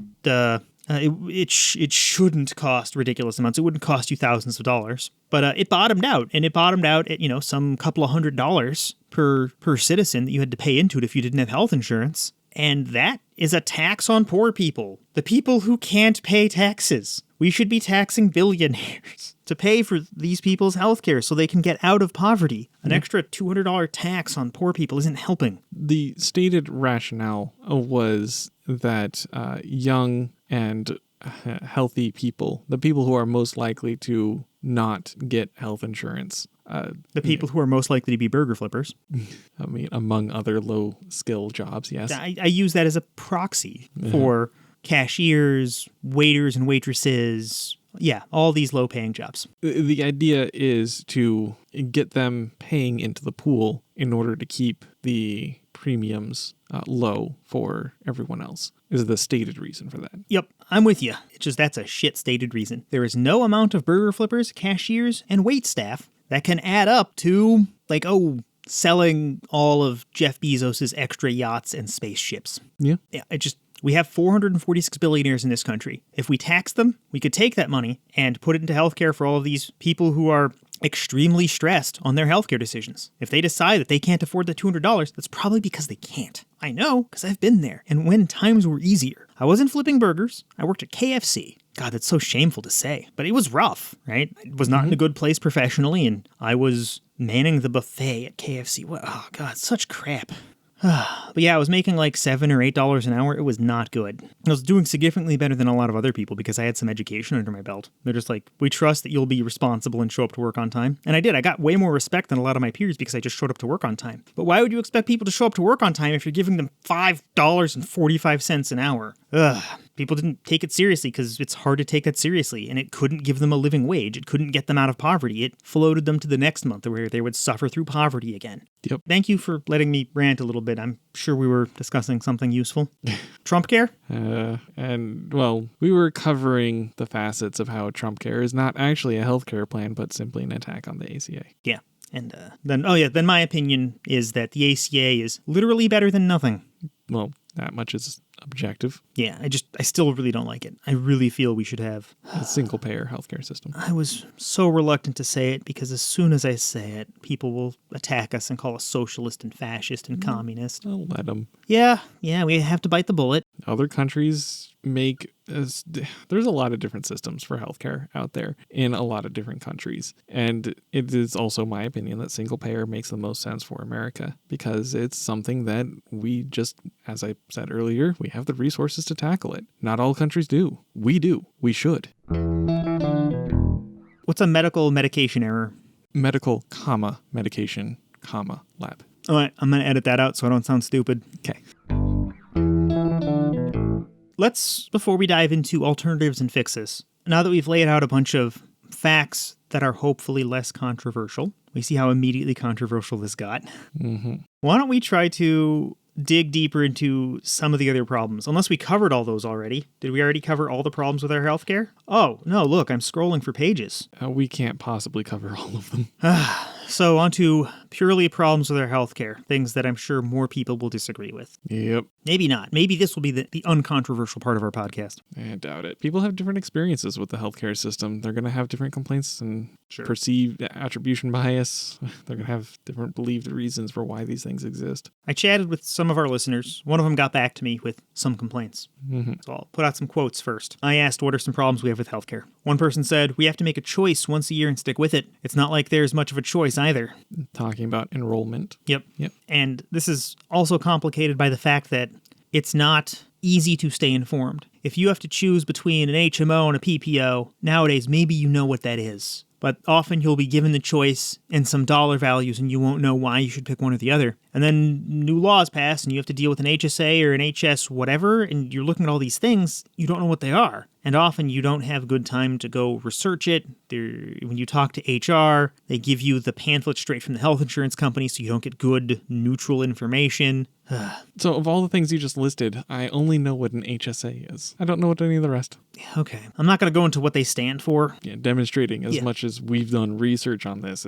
shouldn't cost ridiculous amounts. It wouldn't cost you thousands of dollars. But it bottomed out, and it bottomed out at, some couple of $100 per citizen that you had to pay into it if you didn't have health insurance. And that is a tax on poor people, the people who can't pay taxes. We should be taxing billionaires to pay for these people's health care so they can get out of poverty. An extra $200 tax on poor people isn't helping. The stated rationale was that young and healthy people, the people who are most likely to not get health insurance, the people who are most likely to be burger flippers. I mean, among other low-skill jobs, yes. I use that as a proxy for cashiers, waiters and waitresses. Yeah, all these low-paying jobs. The idea is to get them paying into the pool in order to keep the premiums low for everyone else, is the stated reason for that. Yep, I'm with you. It's just that's a shit stated reason. There is no amount of burger flippers, cashiers, and wait staff that can add up to, selling all of Jeff Bezos' extra yachts and spaceships. Yeah. Yeah, we have 446 billionaires in this country. If we tax them, we could take that money and put it into healthcare for all of these people who are extremely stressed on their healthcare decisions. If they decide that they can't afford the $200, that's probably because they can't. I know, because I've been there. And when times were easier, I wasn't flipping burgers. I worked at KFC. God, that's so shameful to say, but it was rough, right? I was not in a good place professionally, and I was manning the buffet at KFC. Oh, God, such crap. But yeah, I was making like $7 or $8 an hour. It was not good. I was doing significantly better than a lot of other people because I had some education under my belt. They're just like, we trust that you'll be responsible and show up to work on time. And I did. I got way more respect than a lot of my peers because I just showed up to work on time. But why would you expect people to show up to work on time if you're giving them $5.45 an hour? People didn't take it seriously because it's hard to take that seriously, and it couldn't give them a living wage. It couldn't get them out of poverty. It floated them to the next month where they would suffer through poverty again. Yep. Thank you for letting me rant a little bit. I'm sure we were discussing something useful. Trump care? We were covering the facets of how Trump care is not actually a healthcare plan, but simply an attack on the ACA. Yeah. And then my opinion is that the ACA is literally better than nothing. Well, that much is objective. Yeah, I still really don't like it. I really feel we should have a single-payer healthcare system. I was so reluctant to say it because as soon as I say it, people will attack us and call us socialist and fascist and communist. I'll let them. Yeah, we have to bite the bullet. Other countries there's a lot of different systems for healthcare out there in a lot of different countries. And it is also my opinion that single payer makes the most sense for America because it's something that we just, as I said earlier, we have the resources to tackle it. Not all countries do. We do. We should. What's a medical medication error? Medical, medication, lab. All right, I'm going to edit that out so I don't sound stupid. Okay. Before we dive into alternatives and fixes, now that we've laid out a bunch of facts that are hopefully less controversial, we see how immediately controversial this got. Mm-hmm. Why don't we try to dig deeper into some of the other problems? Unless we covered all those already. Did we already cover all the problems with our healthcare? Oh, no, look, I'm scrolling for pages. We can't possibly cover all of them. So on to purely problems with our healthcare, things that I'm sure more people will disagree with. Yep. Maybe not. Maybe this will be the uncontroversial part of our podcast. I doubt it. People have different experiences with the healthcare system. They're going to have different complaints and perceived attribution bias. They're going to have different believed reasons for why these things exist. I chatted with some of our listeners. One of them got back to me with some complaints. So I'll put out some quotes first. I asked, what are some problems we have with healthcare? One person said, we have to make a choice once a year and stick with it. It's not like there's much of a choice either. Talking about enrollment. Yep. Yep. And this is also complicated by the fact that it's not easy to stay informed. If you have to choose between an HMO and a PPO, nowadays maybe you know what that is. But often you'll be given the choice and some dollar values and you won't know why you should pick one or the other. And then new laws pass and you have to deal with an HSA or an HS whatever, and you're looking at all these things, you don't know what they are. And often you don't have good time to go research it. When you talk to HR, they give you the pamphlet straight from the health insurance company so you don't get good, neutral information. So of all the things you just listed, I only know what an HSA is. I don't know what any of the rest. Okay. I'm not going to go into what they stand for. Yeah, demonstrating as much as we've done research on this.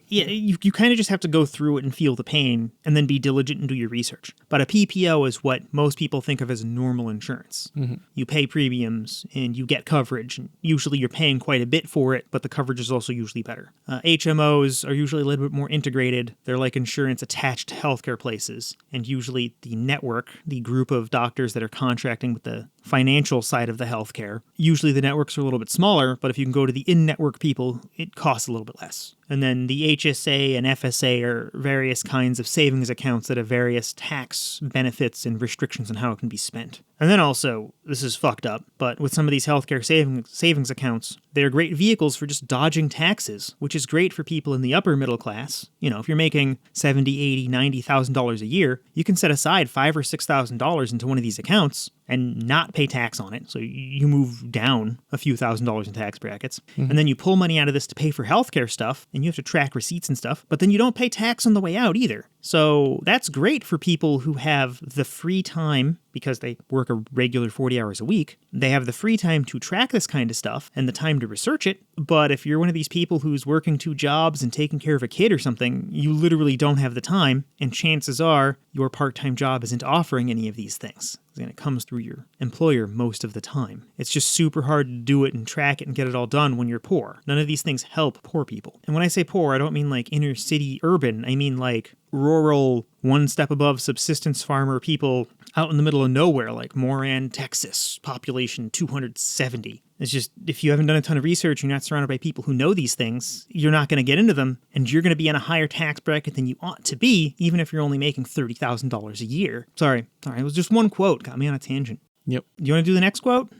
You kind of just have to go through it and feel the pain and then be diligent and do your research. But a PPO is what most people think of as normal insurance. You pay premiums and you get coverage. And usually you're paying quite a bit for it, but the coverage is also usually better. HMOs are usually a little bit more integrated. They're like insurance attached to healthcare places. And usually the network, the group of doctors that are contracting with the financial side of the healthcare, usually the networks are a little bit smaller, but if you can go to the in-network people, it costs a little bit less. And then the HSA and FSA are various kinds of savings accounts that have various tax benefits and restrictions on how it can be spent. And then also, this is fucked up, but with some of these healthcare savings accounts, they're great vehicles for just dodging taxes, which is great for people in the upper middle class. You know, if you're making $70,000, $80,000, $90,000 a year, you can set aside $5,000 or $6,000 into one of these accounts and not pay tax on it. So you move down a few $1,000s in tax brackets. And then you pull money out of this to pay for healthcare stuff, and you have to track receipts and stuff, but then you don't pay tax on the way out either. So that's great for people who have the free time, because they work a regular 40 hours a week. They have the free time to track this kind of stuff and the time to research it. But if you're one of these people who's working 2 jobs and taking care of a kid or something, you literally don't have the time, and chances are your part-time job isn't offering any of these things. And it comes through your employer most of the time. It's just super hard to do it and track it and get it all done when you're poor. None of these things help poor people. And when I say poor, I don't mean like inner city urban. I mean like rural, one step above subsistence farmer people out in the middle of nowhere, like Moran, Texas, population 270. It's just, if you haven't done a ton of research, you're not surrounded by people who know these things, you're not going to get into them, and you're going to be in a higher tax bracket than you ought to be, even if you're only making $30,000 a year. Sorry, it was just one quote. Got me on a tangent. Yep. Do you want to do the next quote?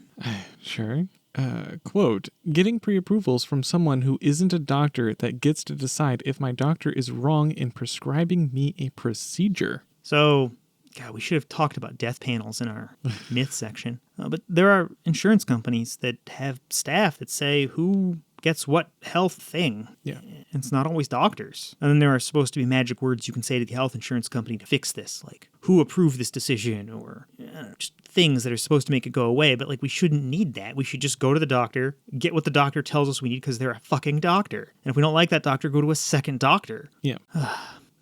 Sure. Quote, getting pre-approvals from someone who isn't a doctor that gets to decide if my doctor is wrong in prescribing me a procedure. So, God, we should have talked about death panels in our myth section. But there are insurance companies that have staff that say who gets what health thing. Yeah. It's not always doctors. And then there are supposed to be magic words you can say to the health insurance company to fix this, like who approved this decision, or just things that are supposed to make it go away. But like, we shouldn't need that. We should just go to the doctor, get what the doctor tells us we need because they're a fucking doctor. And if we don't like that doctor, go to a second doctor. Yeah.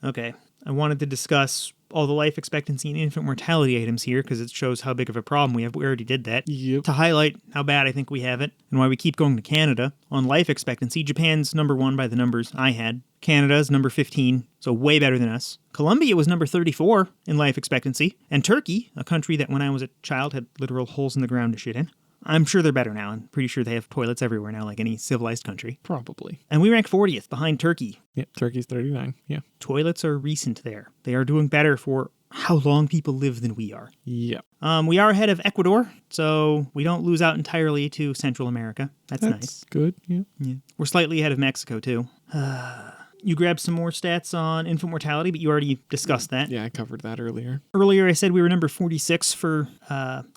Okay. I wanted to discuss all the life expectancy and infant mortality items here because it shows how big of a problem we have. We already did that. Yep. To highlight how bad I think we have it and why we keep going to Canada. On life expectancy, Japan's number 1 by the numbers I had. Canada's number 15, so way better than us. Colombia was number 34 in life expectancy. And Turkey, a country that when I was a child had literal holes in the ground to shit in. I'm sure they're better now. I'm pretty sure they have toilets everywhere now, like any civilized country. Probably. And we rank 40th behind Turkey. Yeah, Turkey's 39. Yeah. Toilets are recent there. They are doing better for how long people live than we are. Yeah. We are ahead of Ecuador, so we don't lose out entirely to Central America. That's nice. Good. Yeah. We're slightly ahead of Mexico, too. You grabbed some more stats on infant mortality, but you already discussed that. Yeah, I covered that earlier. Earlier, I said we were number 46 for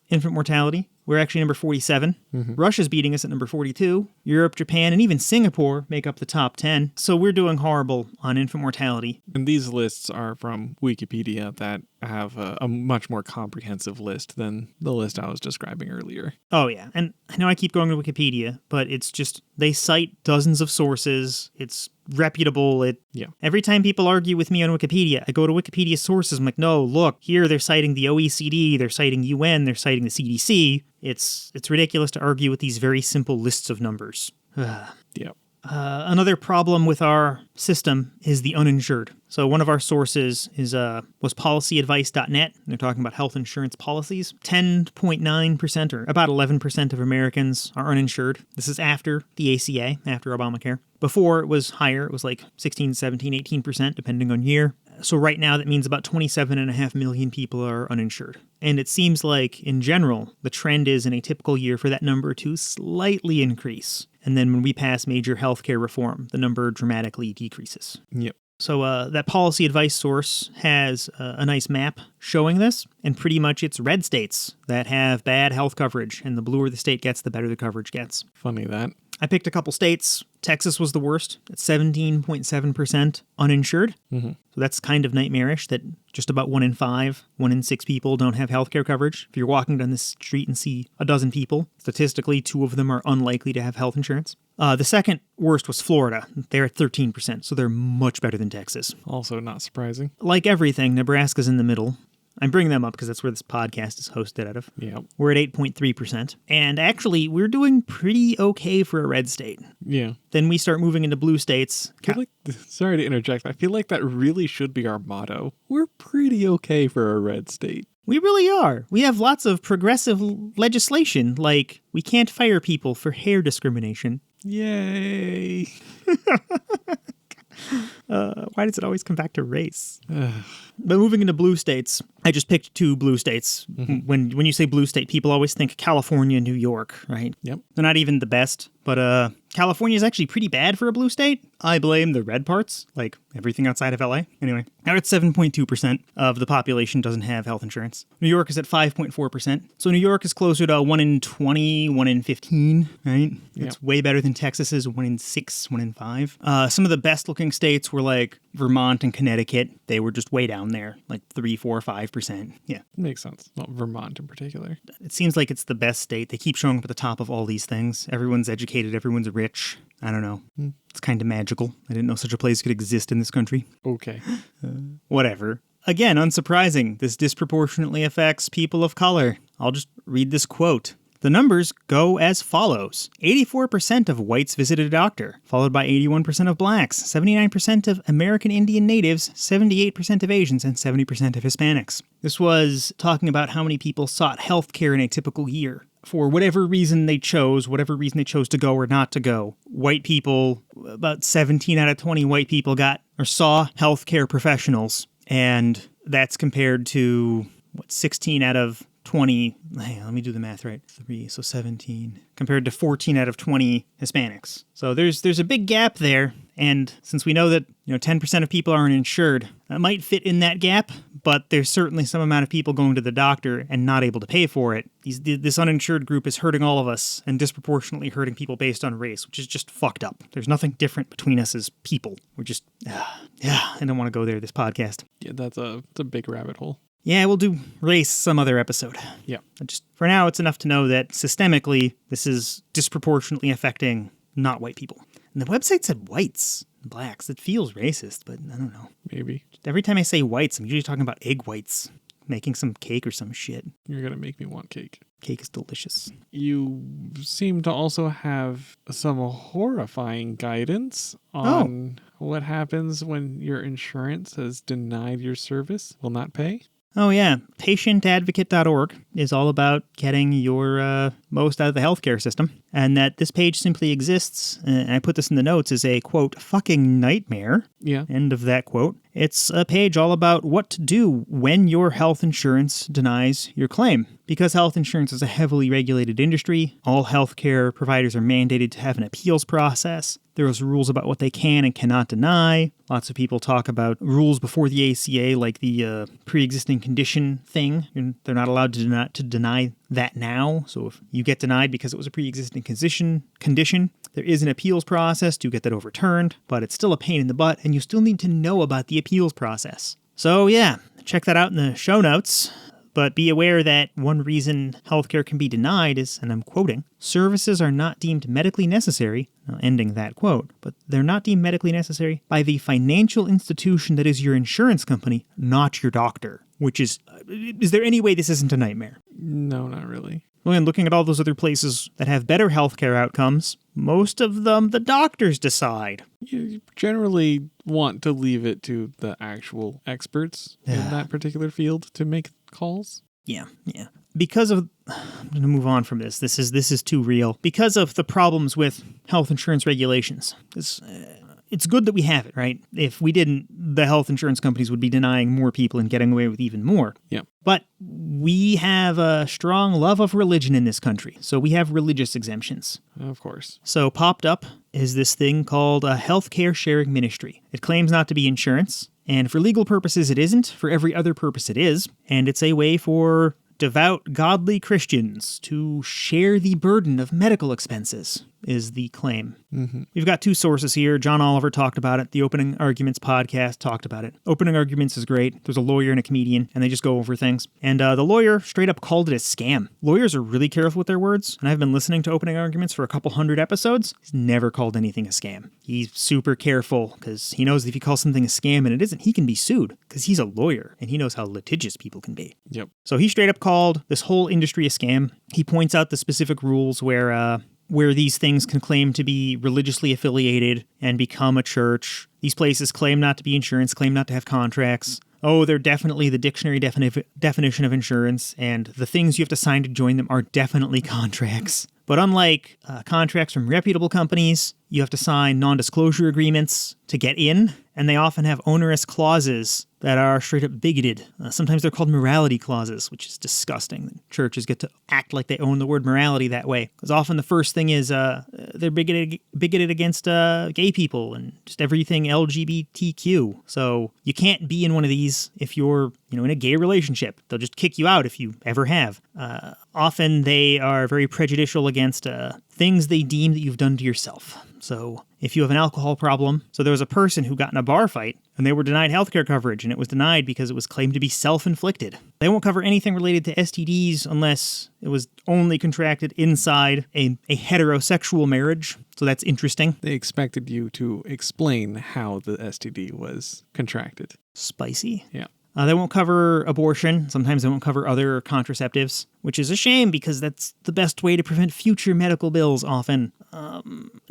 infant mortality. We're actually number 47. Russia's beating us at number 42. Europe, Japan, and even Singapore make up the top 10. So we're doing horrible on infant mortality. And these lists are from Wikipedia that have a much more comprehensive list than the list I was describing earlier. Oh, yeah. And I know I keep going to Wikipedia, but it's just, they cite dozens of sources. It's reputable. Every time people argue with me on Wikipedia, I go to Wikipedia sources. I'm like, no, look, here they're citing the OECD, they're citing UN, they're citing the CDC. It's ridiculous to argue with these very simple lists of numbers. Yep. Another problem with our system is the uninsured. So one of our sources was policyadvice.net. They're talking about health insurance policies. 10.9% or about 11% of Americans are uninsured. This is after the ACA, after Obamacare. Before it was higher. It was like 16, 17, 18%, depending on year. So right now that means about 27.5 million people are uninsured. And it seems like, in general, the trend is in a typical year for that number to slightly increase. And then when we pass major healthcare reform, the number dramatically decreases. Yep. So that policy advice source has a nice map showing this, and pretty much it's red states that have bad health coverage, and the bluer the state gets, the better the coverage gets. Funny that. I picked a couple states. Texas was the worst at 17.7% uninsured. Mm-hmm. So that's kind of nightmarish that just about 1 in 5, 1 in 6 people don't have healthcare coverage. If you're walking down the street and see a dozen people, statistically 2 of them are unlikely to have health insurance. The second worst was Florida. They're at 13%, so they're much better than Texas. Also not surprising. Like everything, Nebraska's in the middle. I'm bringing them up because that's where this podcast is hosted out of. Yep. We're at 8.3%. And actually, we're doing pretty okay for a red state. Yeah. Then we start moving into blue states. Sorry to interject. I feel like that really should be our motto. We're pretty okay for a red state. We really are. We have lots of progressive legislation, like we can't fire people for hair discrimination. Yay. Why does it always come back to race? But moving into blue states, I just picked 2 blue states. Mm-hmm. When you say blue state, people always think California and New York, right? Yep. They're not even the best, but California is actually pretty bad for a blue state. I blame the red parts, like everything outside of LA. Anyway, now it's 7.2% of the population doesn't have health insurance. New York is at 5.4%. So New York is closer to 1 in 20, 1 in 15, right? Yep. It's way better than Texas's 1 in 6, 1 in 5. Some of the best looking states were like Vermont and Connecticut. They were just way down there, like 3, 4, 5%. Yeah. Makes sense. Well, Vermont in particular. It seems like it's the best state. They keep showing up at the top of all these things. Everyone's educated. Everyone's rich. I don't know. It's kind of magical. I didn't know such a place could exist in this country. Okay. Whatever. Again, unsurprising. This disproportionately affects people of color. I'll just read this quote. The numbers go as follows. 84% of whites visited a doctor, followed by 81% of blacks, 79% of American Indian natives, 78% of Asians, and 70% of Hispanics. This was talking about how many people sought health care in a typical year. For whatever reason they chose to go or not to go. White people, about 17 out of 20 white people saw healthcare professionals, and that's compared to, 16 out of 20, hang on, let me do the math right. 3, so 17, compared to 14 out of 20 Hispanics. So there's a big gap there, and since we know that 10% of people aren't insured, that might fit in that gap, but there's certainly some amount of people going to the doctor and not able to pay for it. This uninsured group is hurting all of us and disproportionately hurting people based on race, which is just fucked up. There's nothing different between us as people. We're just, I don't want to go there this podcast. Yeah, it's a big rabbit hole. Yeah, we'll do race some other episode. Yeah. Just for now, it's enough to know that systemically, this is disproportionately affecting not white people. And the website said whites and blacks. It feels racist, but I don't know. Maybe. Every time I say whites, I'm usually talking about egg whites. Making some cake or some shit. You're going to make me want cake. Cake is delicious. You seem to also have some horrifying guidance on what happens when your insurance has denied your service, will not pay. Oh, yeah. Patientadvocate.org is all about getting your most out of the healthcare system. And that this page simply exists, and I put this in the notes, as a, quote, fucking nightmare. Yeah. End of that quote. It's a page all about what to do when your health insurance denies your claim. Because health insurance is a heavily regulated industry, all healthcare providers are mandated to have an appeals process. There's rules about what they can and cannot deny. Lots of people talk about rules before the ACA, like the pre-existing condition thing. And they're not allowed to deny that now. So if you get denied because it was a pre-existing condition, There is an appeals process to get that overturned, but it's still a pain in the butt, and you still need to know about the appeals process. So yeah, check that out in the show notes. But be aware that one reason healthcare can be denied is, and I'm quoting, services are not deemed medically necessary, ending that quote, but they're not deemed medically necessary by the financial institution that is your insurance company, not your doctor. Which is there any way this isn't a nightmare? No, not really. Well, and looking at all those other places that have better healthcare outcomes, most of them the doctors decide. You generally want to leave it to the actual experts in that particular field to make calls. Yeah. Because of, I'm going to move on from this. This is too real. Because of the problems with health insurance regulations. It's good that we have it, right? If we didn't, the health insurance companies would be denying more people and getting away with even more. Yeah. But we have a strong love of religion in this country, so we have religious exemptions. Of course. So popped up is this thing called a healthcare sharing ministry. It claims not to be insurance, and for legal purposes it isn't. For every other purpose it is, and it's a way for devout, godly Christians to share the burden of medical expenses, is the claim. Mm-hmm. We've got two sources here. John Oliver talked about it. The Opening Arguments podcast talked about it. Opening Arguments is great. There's a lawyer and a comedian, and they just go over things. And the lawyer straight up called it a scam. Lawyers are really careful with their words, and I've been listening to Opening Arguments for a couple hundred episodes. He's never called anything a scam. He's super careful, because he knows if he calls something a scam and it isn't, he can be sued, because he's a lawyer, and he knows how litigious people can be. Yep. So he straight up called this whole industry a scam. He points out the specific rules where these things can claim to be religiously affiliated and become a church. These places claim not to be insurance, claim not to have contracts. Oh, they're definitely the dictionary definition of insurance, and the things you have to sign to join them are definitely contracts. But unlike contracts from reputable companies, you have to sign non-disclosure agreements to get in, and they often have onerous clauses that are straight up bigoted. Sometimes they're called morality clauses, which is disgusting. Churches get to act like they own the word morality that way. Because often the first thing is they're bigoted against gay people and just everything LGBTQ. So you can't be in one of these if you're in a gay relationship. They'll just kick you out if you ever have. Often they are very prejudicial against things they deem that you've done to yourself. So if you have an alcohol problem, so there was a person who got in a bar fight and they were denied healthcare coverage, and it was denied because it was claimed to be self-inflicted. They won't cover anything related to STDs unless it was only contracted inside a heterosexual marriage. So that's interesting. They expected you to explain how the STD was contracted. Spicy. Yeah. They won't cover abortion. Sometimes they won't cover other contraceptives, which is a shame because that's the best way to prevent future medical bills often.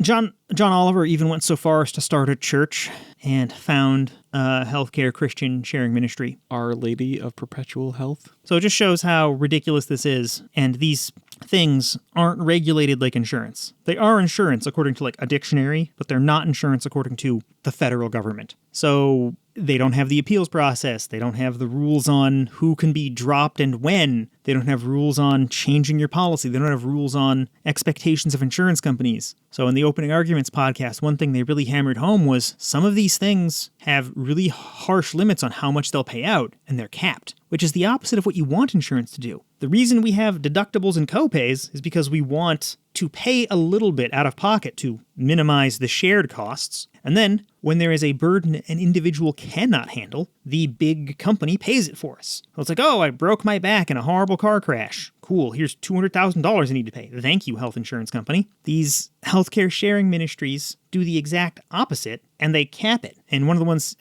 John Oliver even went so far as to start a church and found a healthcare Christian sharing ministry. Our Lady of Perpetual Health. So it just shows how ridiculous this is. And these things aren't regulated like insurance. They are insurance according to a dictionary, but they're not insurance according to the federal government. So they don't have the appeals process. They don't have the rules on who can be dropped and when. They don't have rules on changing your policy. They don't have rules on expectations of insurance companies. So in the Opening Arguments podcast, one thing they really hammered home was some of these things have really harsh limits on how much they'll pay out, and they're capped, which is the opposite of what you want insurance to do. The reason we have deductibles and copays is because we want to pay a little bit out of pocket to minimize the shared costs. And then, when there is a burden an individual cannot handle, the big company pays it for us. So it's like, oh, I broke my back in a horrible car crash. Cool, here's $200,000 I need to pay. Thank you, health insurance company. These healthcare sharing ministries do the exact opposite, and they cap it. And one of the ones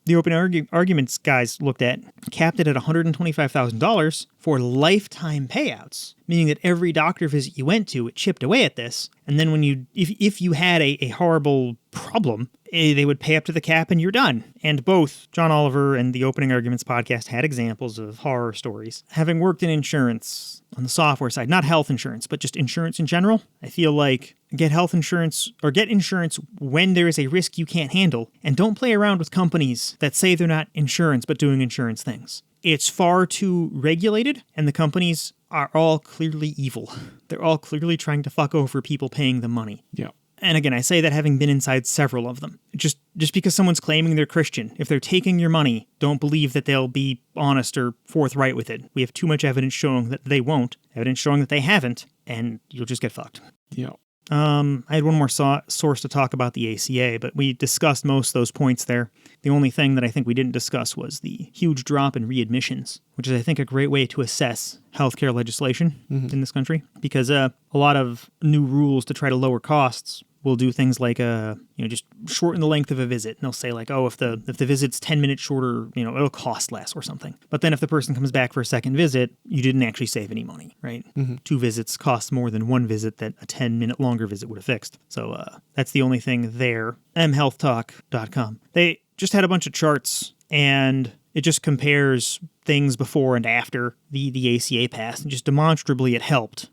the Open Arguments guys looked at capped it at $125,000 for lifetime payouts, meaning that every doctor visit you went to, it chipped away at this. And then when if you had a horrible problem, they would pay up to the cap and you're done. And both John Oliver and the Opening Arguments podcast had examples of horror stories. Having worked in insurance on the software side, not health insurance, but just insurance in general, I feel like get health insurance or get insurance when there is a risk you can't handle, and don't play around with companies that say they're not insurance but doing insurance things. It's far too regulated, and the companies are all clearly evil. They're all clearly trying to fuck over people paying them money. Yeah. And again, I say that having been inside several of them. Just because someone's claiming they're Christian, if they're taking your money, don't believe that they'll be honest or forthright with it. We have too much evidence showing that they won't, evidence showing that they haven't, and you'll just get fucked. Yeah. I had one more source to talk about the ACA, but we discussed most of those points there. The only thing that I think we didn't discuss was the huge drop in readmissions, which is, I think, a great way to assess healthcare legislation in this country, because a lot of new rules to try to lower costs will do things like just shorten the length of a visit. And they'll say like, oh, if the visit's 10 minutes shorter, it'll cost less or something. But then if the person comes back for a second visit, you didn't actually save any money, right? 2 visits cost more than 1 visit that a 10-minute longer visit would have fixed. So that's the only thing there. mhealthtalk.com. They just had a bunch of charts, and it just compares things before and after the ACA passed, and just demonstrably it helped.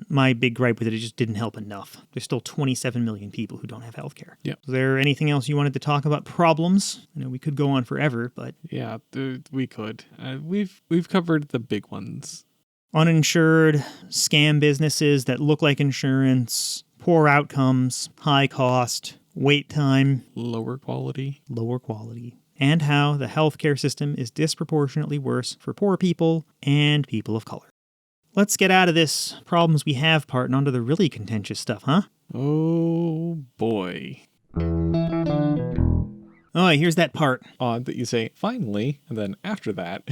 My big gripe with it just didn't help enough. There's still 27 million people who don't have health care. Yeah. Is there anything else you wanted to talk about? Problems? We could go on forever, but... Yeah, we could. We've covered the big ones. Uninsured, scam businesses that look like insurance, poor outcomes, high cost, wait time, Lower quality. and how the healthcare system is disproportionately worse for poor people and people of color. Let's get out of this problems we have part and onto the really contentious stuff, huh? Oh, boy. Oh, here's that part. Odd that you say, finally, and then after that.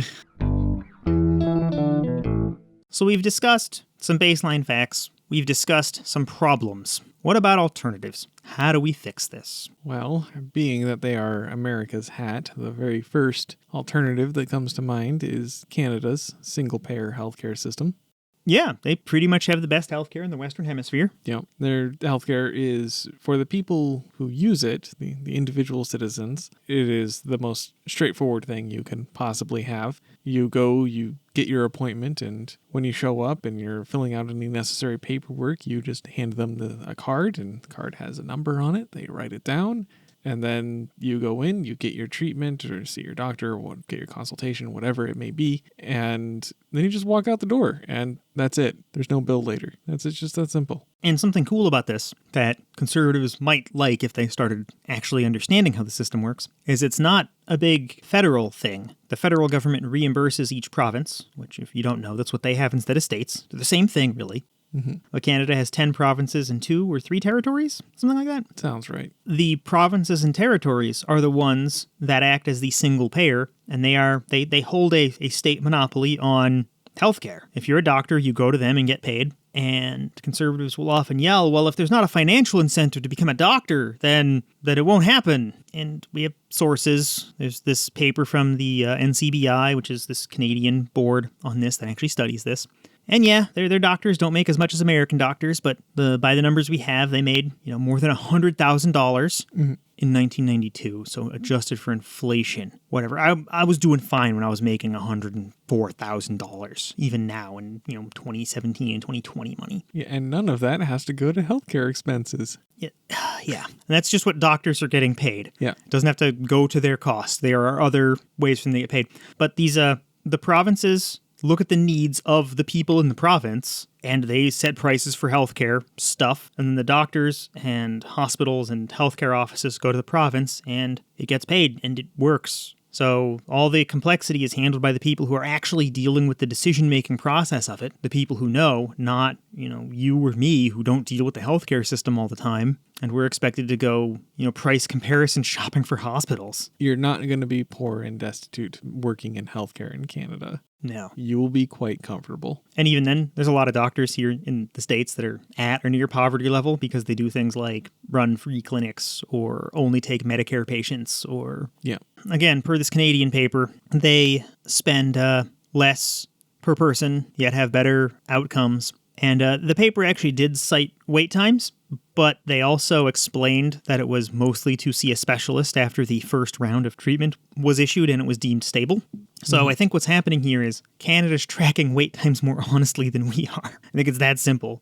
So we've discussed some baseline facts. We've discussed some problems. What about alternatives? How do we fix this? Well, being that they are America's hat, the very first alternative that comes to mind is Canada's single-payer healthcare system. Yeah, they pretty much have the best healthcare in the Western Hemisphere. Their healthcare is, for the people who use it, the individual citizens, it is the most straightforward thing you can possibly have. You go, you get your appointment, and when you show up and you're filling out any necessary paperwork, you just hand them a card, and the card has a number on it. They write it down. And then you go in, you get your treatment or see your doctor, or get your consultation, whatever it may be. And then you just walk out the door and that's it. There's no bill later. It's just that simple. And something cool about this that conservatives might like if they started actually understanding how the system works is it's not a big federal thing. The federal government reimburses each province, which if you don't know, that's what they have instead of states. They're the same thing, really. But Canada has 10 provinces and 2 or 3 territories, something like that. Sounds right. The provinces and territories are the ones that act as the single payer, and they hold a state monopoly on healthcare. If you're a doctor, you go to them and get paid. And conservatives will often yell, well, if there's not a financial incentive to become a doctor, then it won't happen. And we have sources. There's this paper from the NCBI, which is this Canadian board on this that actually studies this. And yeah, their doctors don't make as much as American doctors, but by the numbers we have, they made more than $100,000 in 1992. So adjusted for inflation, whatever. I was doing fine when I was making $104,000, even now in 2017 and 2020 money. Yeah, and none of that has to go to healthcare expenses. Yeah, and that's just what doctors are getting paid. Yeah, it doesn't have to go to their costs. There are other ways for them to get paid, but these the provinces look at the needs of the people in the province, and they set prices for healthcare stuff. And then the doctors and hospitals and healthcare offices go to the province, and it gets paid, and it works. So all the complexity is handled by the people who are actually dealing with the decision-making process of it, the people who know, not, you or me who don't deal with the healthcare system all the time. And we're expected to go, price comparison shopping for hospitals. You're not going to be poor and destitute working in healthcare in Canada. No. You will be quite comfortable. And even then, there's a lot of doctors here in the States that are at or near poverty level because they do things like run free clinics or only take Medicare patients or... Yeah. Again, per this Canadian paper, they spend less per person, yet have better outcomes. And the paper actually did cite wait times, but they also explained that it was mostly to see a specialist after the first round of treatment was issued and it was deemed stable. So I think what's happening here is Canada's tracking wait times more honestly than we are. I think it's that simple.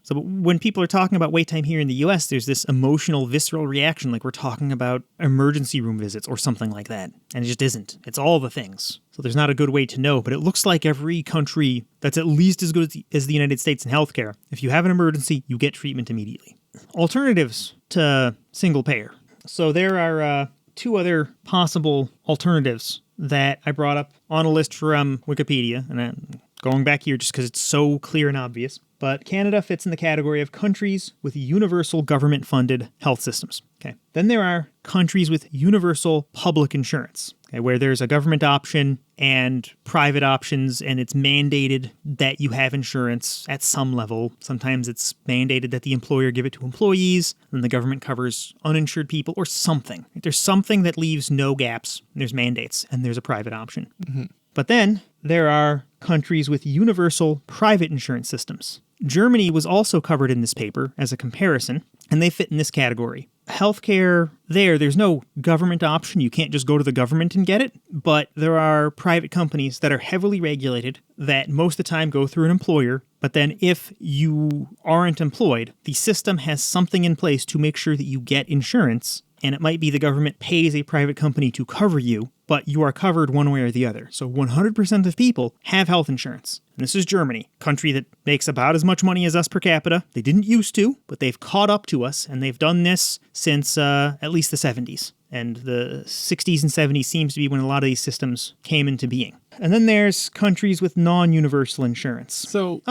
So when people are talking about wait time here in the U.S., there's this emotional, visceral reaction like we're talking about emergency room visits or something like that. And it just isn't. It's all the things. So there's not a good way to know, but it looks like every country that's at least as good as the United States in healthcare, if you have an emergency, you get treatment immediately. Alternatives to single payer. So there are 2 other possible alternatives that I brought up on a list from Wikipedia, and I'm going back here just because it's so clear and obvious. but Canada fits in the category of countries with universal government-funded health systems. Okay. Then there are countries with universal public insurance, okay, where there's a government option and private options, and it's mandated that you have insurance at some level. Sometimes it's mandated that the employer give it to employees, and the government covers uninsured people or something. There's something that leaves no gaps. There's mandates, and there's a private option. Mm-hmm. But then there are countries with universal private insurance systems. Germany was also covered in this paper as a comparison, and they fit in this category. Healthcare there's no government option. You can't just go to the government and get it, but there are private companies that are heavily regulated that most of the time go through an employer. But then if you aren't employed, the system has something in place to make sure that you get insurance, and it might be the government pays a private company to cover you, but you are covered one way or the other. So 100% of people have health insurance. And this is Germany, a country that makes about as much money as us per capita. They didn't used to, but they've caught up to us, and they've done this since at least the 70s. And the 60s and 70s seems to be when a lot of these systems came into being. And then there's countries with non-universal insurance. So,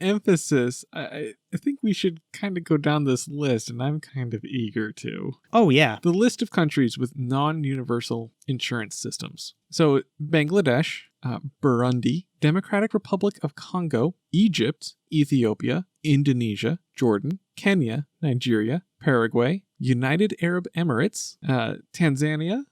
emphasis, I think we should kind of go down this list, and I'm kind of eager to. Oh, yeah. The list of countries with non-universal insurance systems. So, Bangladesh, Burundi, Democratic Republic of Congo, Egypt, Ethiopia, Indonesia, Jordan, Kenya, Nigeria, Paraguay, United Arab Emirates, Tanzania,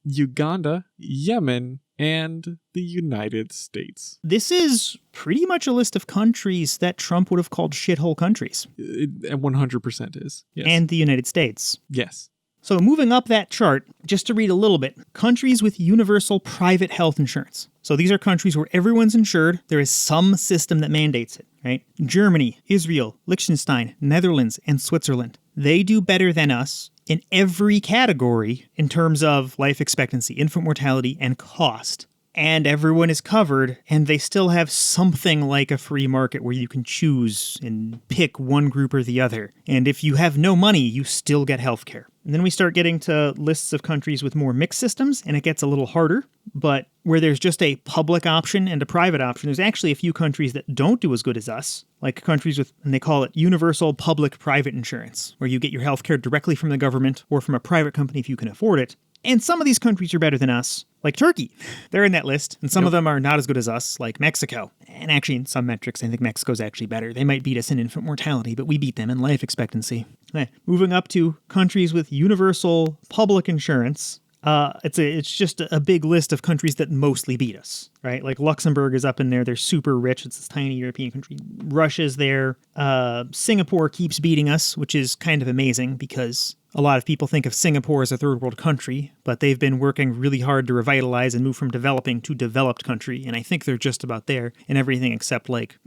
Uganda, Yemen, and the United States. This is pretty much a list of countries that Trump would have called shithole countries. It 100% is. Yes. And the United States. Yes. So moving up that chart, just to read a little bit, countries with universal private health insurance. So these are countries where everyone's insured. There is some system that mandates it, right? Germany, Israel, Liechtenstein, Netherlands, and Switzerland. They do better than us in every category in terms of life expectancy, infant mortality, and cost. And everyone is covered, and they still have something like a free market where you can choose and pick one group or the other. And if you have no money, you still get healthcare. And then we start getting to lists of countries with more mixed systems, and it gets a little harder. But where there's just a public option and a private option, there's actually a few countries that don't do as good as us, like countries with, and they call it universal public-private insurance, where you get your healthcare directly from the government or from a private company if you can afford it. And some of these countries are better than us, like Turkey. They're in that list, and some of them are not as good as us, like Mexico. And actually, in some metrics, I think Mexico's actually better. They might beat us in infant mortality, but we beat them in life expectancy. Moving up to countries with universal public insurance. It's just a big list of countries that mostly beat us, right? Like Luxembourg is up in there. They're super rich. It's this tiny European country. Russia's there. Singapore keeps beating us, which is kind of amazing because a lot of people think of Singapore as a third world country, but they've been working really hard to revitalize and move from developing to developed country. And I think they're just about there in everything except like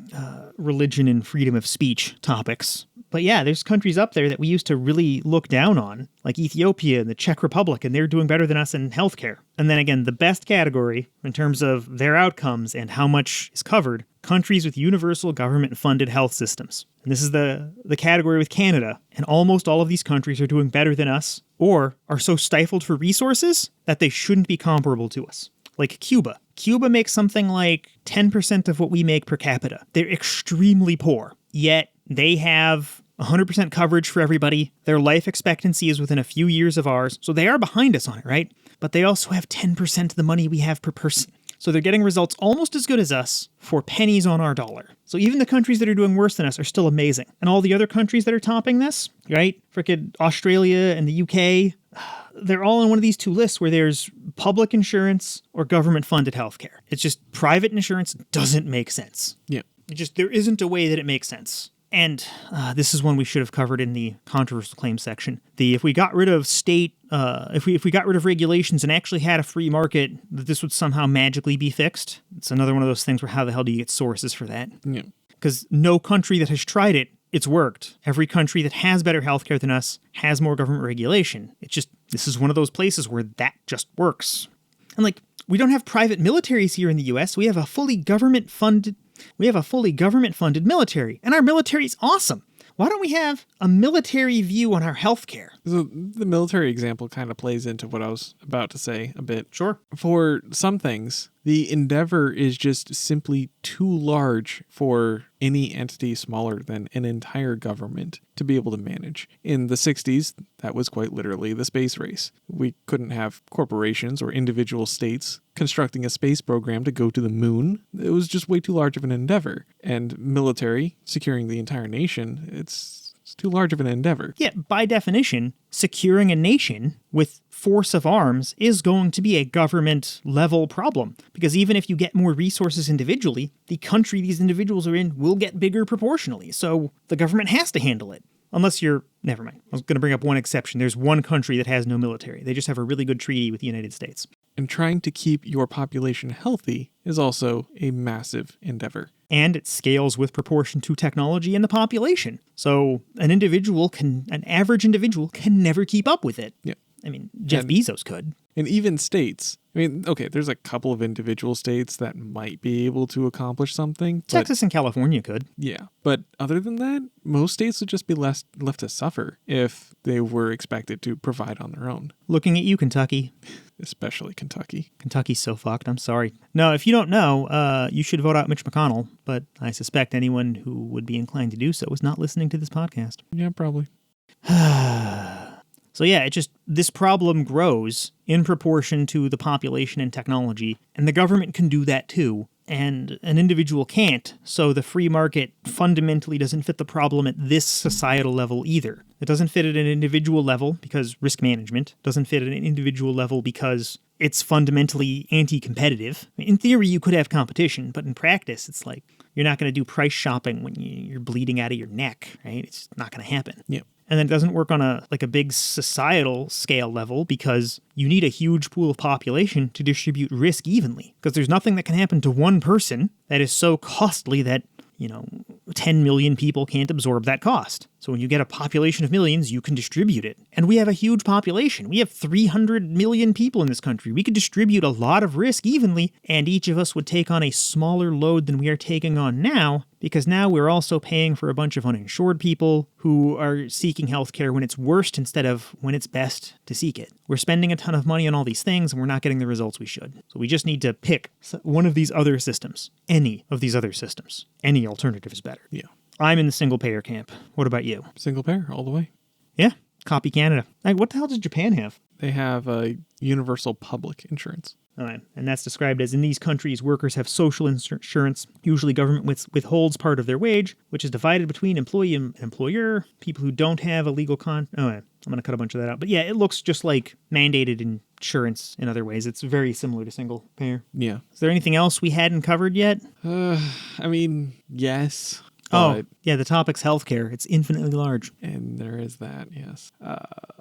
religion and freedom of speech topics. But yeah, there's countries up there that we used to really look down on, like Ethiopia and the Czech Republic, and they're doing better than us in healthcare. And then again, the best category in terms of their outcomes and how much is covered, countries with universal government-funded health systems. And this is the category with Canada. And almost all of these countries are doing better than us, or are so stifled for resources that they shouldn't be comparable to us. Like Cuba. Cuba makes something like 10% of what we make per capita. They're extremely poor, yet they have 100% coverage for everybody. Their life expectancy is within a few years of ours, so they are behind us on it, right? But they also have 10% of the money we have per person. So they're getting results almost as good as us for pennies on our dollar. So even the countries that are doing worse than us are still amazing. And all the other countries that are topping this, right? Frickin' Australia and the UK, they're all on one of these two lists where there's public insurance or government-funded healthcare. It's just private insurance doesn't make sense. Yeah. There isn't a way that it makes sense. And this is one we should have covered in the controversial claims section. If we got rid of state, if we got rid of regulations and actually had a free market, that this would somehow magically be fixed. It's another one of those things where how the hell do you get sources for that? Yeah. Because no country that has tried it, it's worked. Every country that has better healthcare than us has more government regulation. This is one of those places where that just works. And we don't have private militaries here in the U.S. We have a fully government-funded military, and our military is awesome. Why don't we have a military view on our healthcare? So the military example kind of plays into what I was about to say a bit. Sure. For some things, the endeavor is just simply too large for any entity smaller than an entire government to be able to manage. In the 60s, that was quite literally the space race. We couldn't have corporations or individual states constructing a space program to go to the moon. It was just way too large of an endeavor. And military, securing the entire nation, it's too large of an endeavor. Yeah, by definition, securing a nation with force of arms is going to be a government-level problem. Because even if you get more resources individually, the country these individuals are in will get bigger proportionally. So the government has to handle it. Unless you're... Never mind. I was going to bring up one exception. There's one country that has no military. They just have a really good treaty with the United States. And trying to keep your population healthy is also a massive endeavor. And it scales with proportion to technology and the population. So an average individual can never keep up with it. Yeah. I mean, Jeff Bezos could. And even states. I mean, okay, there's a couple of individual states that might be able to accomplish something. Texas and California could. Yeah. But other than that, most states would just be left to suffer if they were expected to provide on their own. Looking at you, Kentucky. Especially Kentucky. Kentucky's so fucked. I'm sorry. No, if you don't know, you should vote out Mitch McConnell. But I suspect anyone who would be inclined to do so is not listening to this podcast. Yeah, probably. So yeah, this problem grows in proportion to the population and technology, and the government can do that too, and an individual can't, so the free market fundamentally doesn't fit the problem at this societal level either. It doesn't fit at an individual level because risk management, doesn't fit at an individual level because it's fundamentally anti-competitive. In theory, you could have competition, but in practice, it's like you're not going to do price shopping when you're bleeding out of your neck, right? It's not going to happen. Yeah. And then it doesn't work on a big societal scale level because you need a huge pool of population to distribute risk evenly. Because there's nothing that can happen to one person that is so costly that, 10 million people can't absorb that cost. So when you get a population of millions, you can distribute it. And we have a huge population. We have 300 million people in this country. We could distribute a lot of risk evenly, and each of us would take on a smaller load than we are taking on now, because now we're also paying for a bunch of uninsured people who are seeking healthcare when it's worst instead of when it's best to seek it. We're spending a ton of money on all these things, and we're not getting the results we should. So we just need to pick one of these other systems. Any of these other systems. Any alternative is better. Yeah. I'm in the single-payer camp. What about you? Single payer all the way. Yeah. Copy Canada. What the hell does Japan have? They have a universal public insurance. All right. And that's described as in these countries, workers have social insurance. Usually government withholds part of their wage, which is divided between employee and employer. People who don't have a legal I'm going to cut a bunch of that out. But yeah, it looks just like mandated insurance in other ways. It's very similar to single payer. Yeah. Is there anything else we hadn't covered yet? Yes. Oh, yeah, the topic's healthcare. It's infinitely large. And there is that, yes.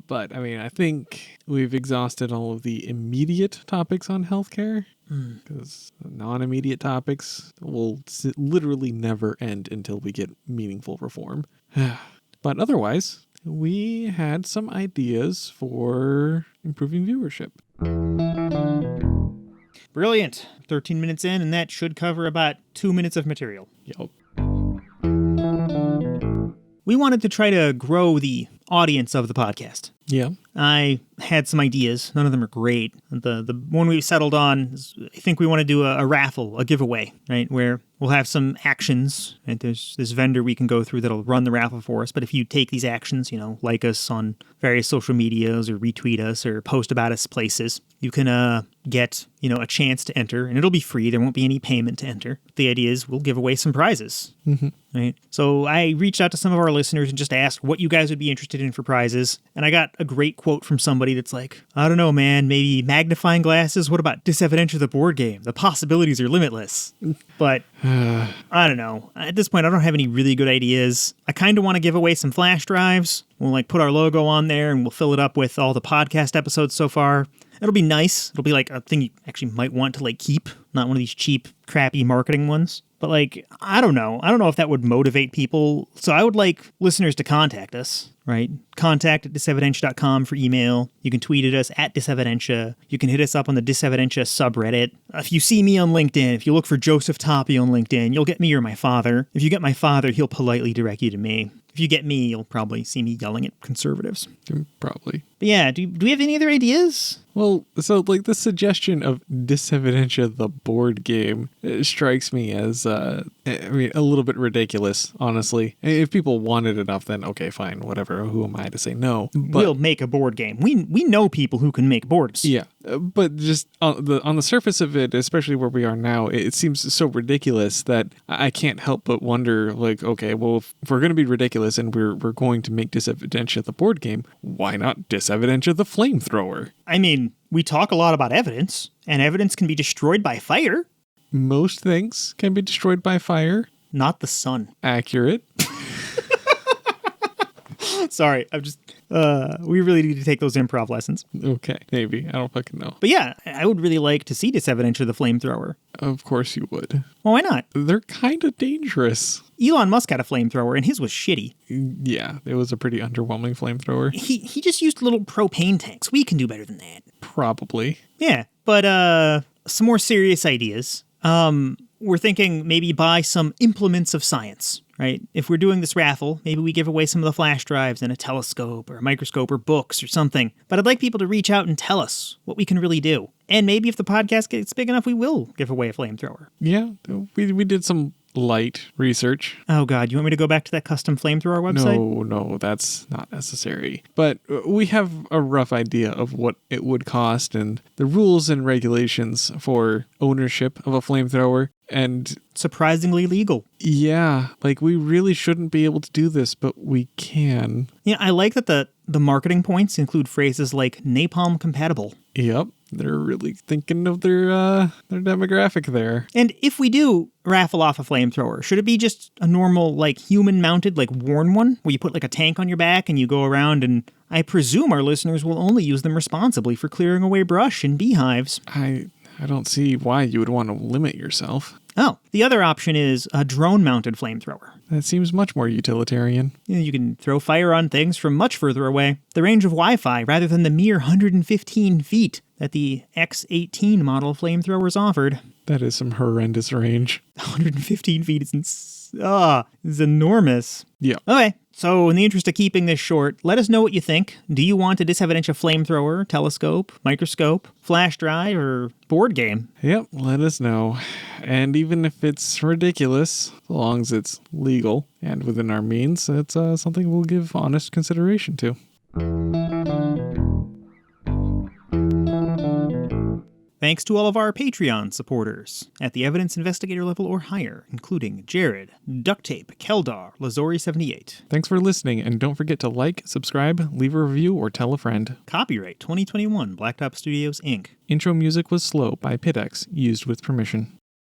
But, I think we've exhausted all of the immediate topics on healthcare, because non-immediate topics will literally never end until we get meaningful reform. But otherwise, we had some ideas for improving viewership. Brilliant. 13 minutes in, and that should cover about 2 minutes of material. Yep. We wanted to try to grow the audience of the podcast. Yeah. I had some ideas. None of them are great. The one we settled on is, I think we want to do a raffle, a giveaway, right? Where we'll have some actions, and there's this vendor we can go through that'll run the raffle for us. But if you take these actions, like us on various social medias or retweet us or post about us places, you can get, a chance to enter, and it'll be free. There won't be any payment to enter. The idea is we'll give away some prizes. Mm-hmm. Right? So I reached out to some of our listeners and just asked what you guys would be interested in for prizes. And I got a great quote from somebody that's like, I don't know, man, maybe magnifying glasses? What about Dysevidentia the board game? The possibilities are limitless. But I don't know. At this point, I don't have any really good ideas. I kind of want to give away some flash drives. We'll put our logo on there and we'll fill it up with all the podcast episodes so far. It'll be nice. It'll be like a thing you actually might want to keep, not one of these cheap, crappy marketing ones. But I don't know. I don't know if that would motivate people. So I would like listeners to contact us. right? Contact at Dysevidentia.com for email. You can tweet at us at Dysevidentia. You can hit us up on the Dysevidentia subreddit. If you see me on LinkedIn, if you look for Joseph Toppy on LinkedIn, you'll get me or my father. If you get my father, he'll politely direct you to me. If you get me, you'll probably see me yelling at conservatives. Probably. But yeah, do we have any other ideas? Well, so like the suggestion of Dysevidentia, the board game, strikes me as, a little bit ridiculous, honestly. If people want it enough, then okay, fine, whatever. Who am I to say no? But, we'll make a board game. We know people who can make boards. Yeah, but just on the surface of it, especially where we are now, it seems so ridiculous that I can't help but wonder, like, okay, well, if we're going to be ridiculous and we're going to make Dysevidentia the board game, why not Dysevidentia the flamethrower? I mean, we talk a lot about evidence, and evidence can be destroyed by fire. Most things can be destroyed by fire. Not the sun. Accurate. Sorry, I'm just... we really need to take those improv lessons. Okay, maybe. I don't fucking know. But yeah, I would really like to see Dysevidentia the flamethrower. Of course you would. Well, why not? They're kind of dangerous. Elon Musk had a flamethrower, and his was shitty. Yeah, it was a pretty underwhelming flamethrower. He just used little propane tanks. We can do better than that. Probably. Yeah, but some more serious ideas. We're thinking maybe buy some implements of science, right? If we're doing this raffle, maybe we give away some of the flash drives and a telescope or a microscope or books or something. But I'd like people to reach out and tell us what we can really do. And maybe if the podcast gets big enough, we will give away a flamethrower. Yeah, we did some light research. Oh God, you want me to go back to that custom flamethrower website? No, that's not necessary. But we have a rough idea of what it would cost and the rules and regulations for ownership of a flamethrower. And surprisingly legal. Yeah, like we really shouldn't be able to do this, but we can. Yeah, I like that the marketing points include phrases like napalm compatible. Yep, they're really thinking of their demographic there. And if we do raffle off a flamethrower, should it be just a normal, like, human-mounted, like, worn one, where you put, like, a tank on your back and you go around, and I presume our listeners will only use them responsibly for clearing away brush and beehives. I don't see why you would want to limit yourself. Oh, the other option is a drone-mounted flamethrower. That seems much more utilitarian. You can throw fire on things from much further away. The range of Wi-Fi rather than the mere 115 feet that the X18 model flamethrowers offered. That is some horrendous range. 115 feet is enormous. Yeah. Okay, so in the interest of keeping this short, let us know what you think. Do you want a Dysevidentia flamethrower, telescope, microscope, flash drive, or board game? Yep, let us know. And even if it's ridiculous, as long as it's legal and within our means, it's something we'll give honest consideration to. Thanks to all of our Patreon supporters at the evidence investigator level or higher, including Jared, Duct Tape, Keldar, Lazori78. Thanks for listening, and don't forget to like, subscribe, leave a review, or tell a friend. Copyright 2021 Blacktop Studios, Inc. Intro music was Slow by Pidex, used with permission.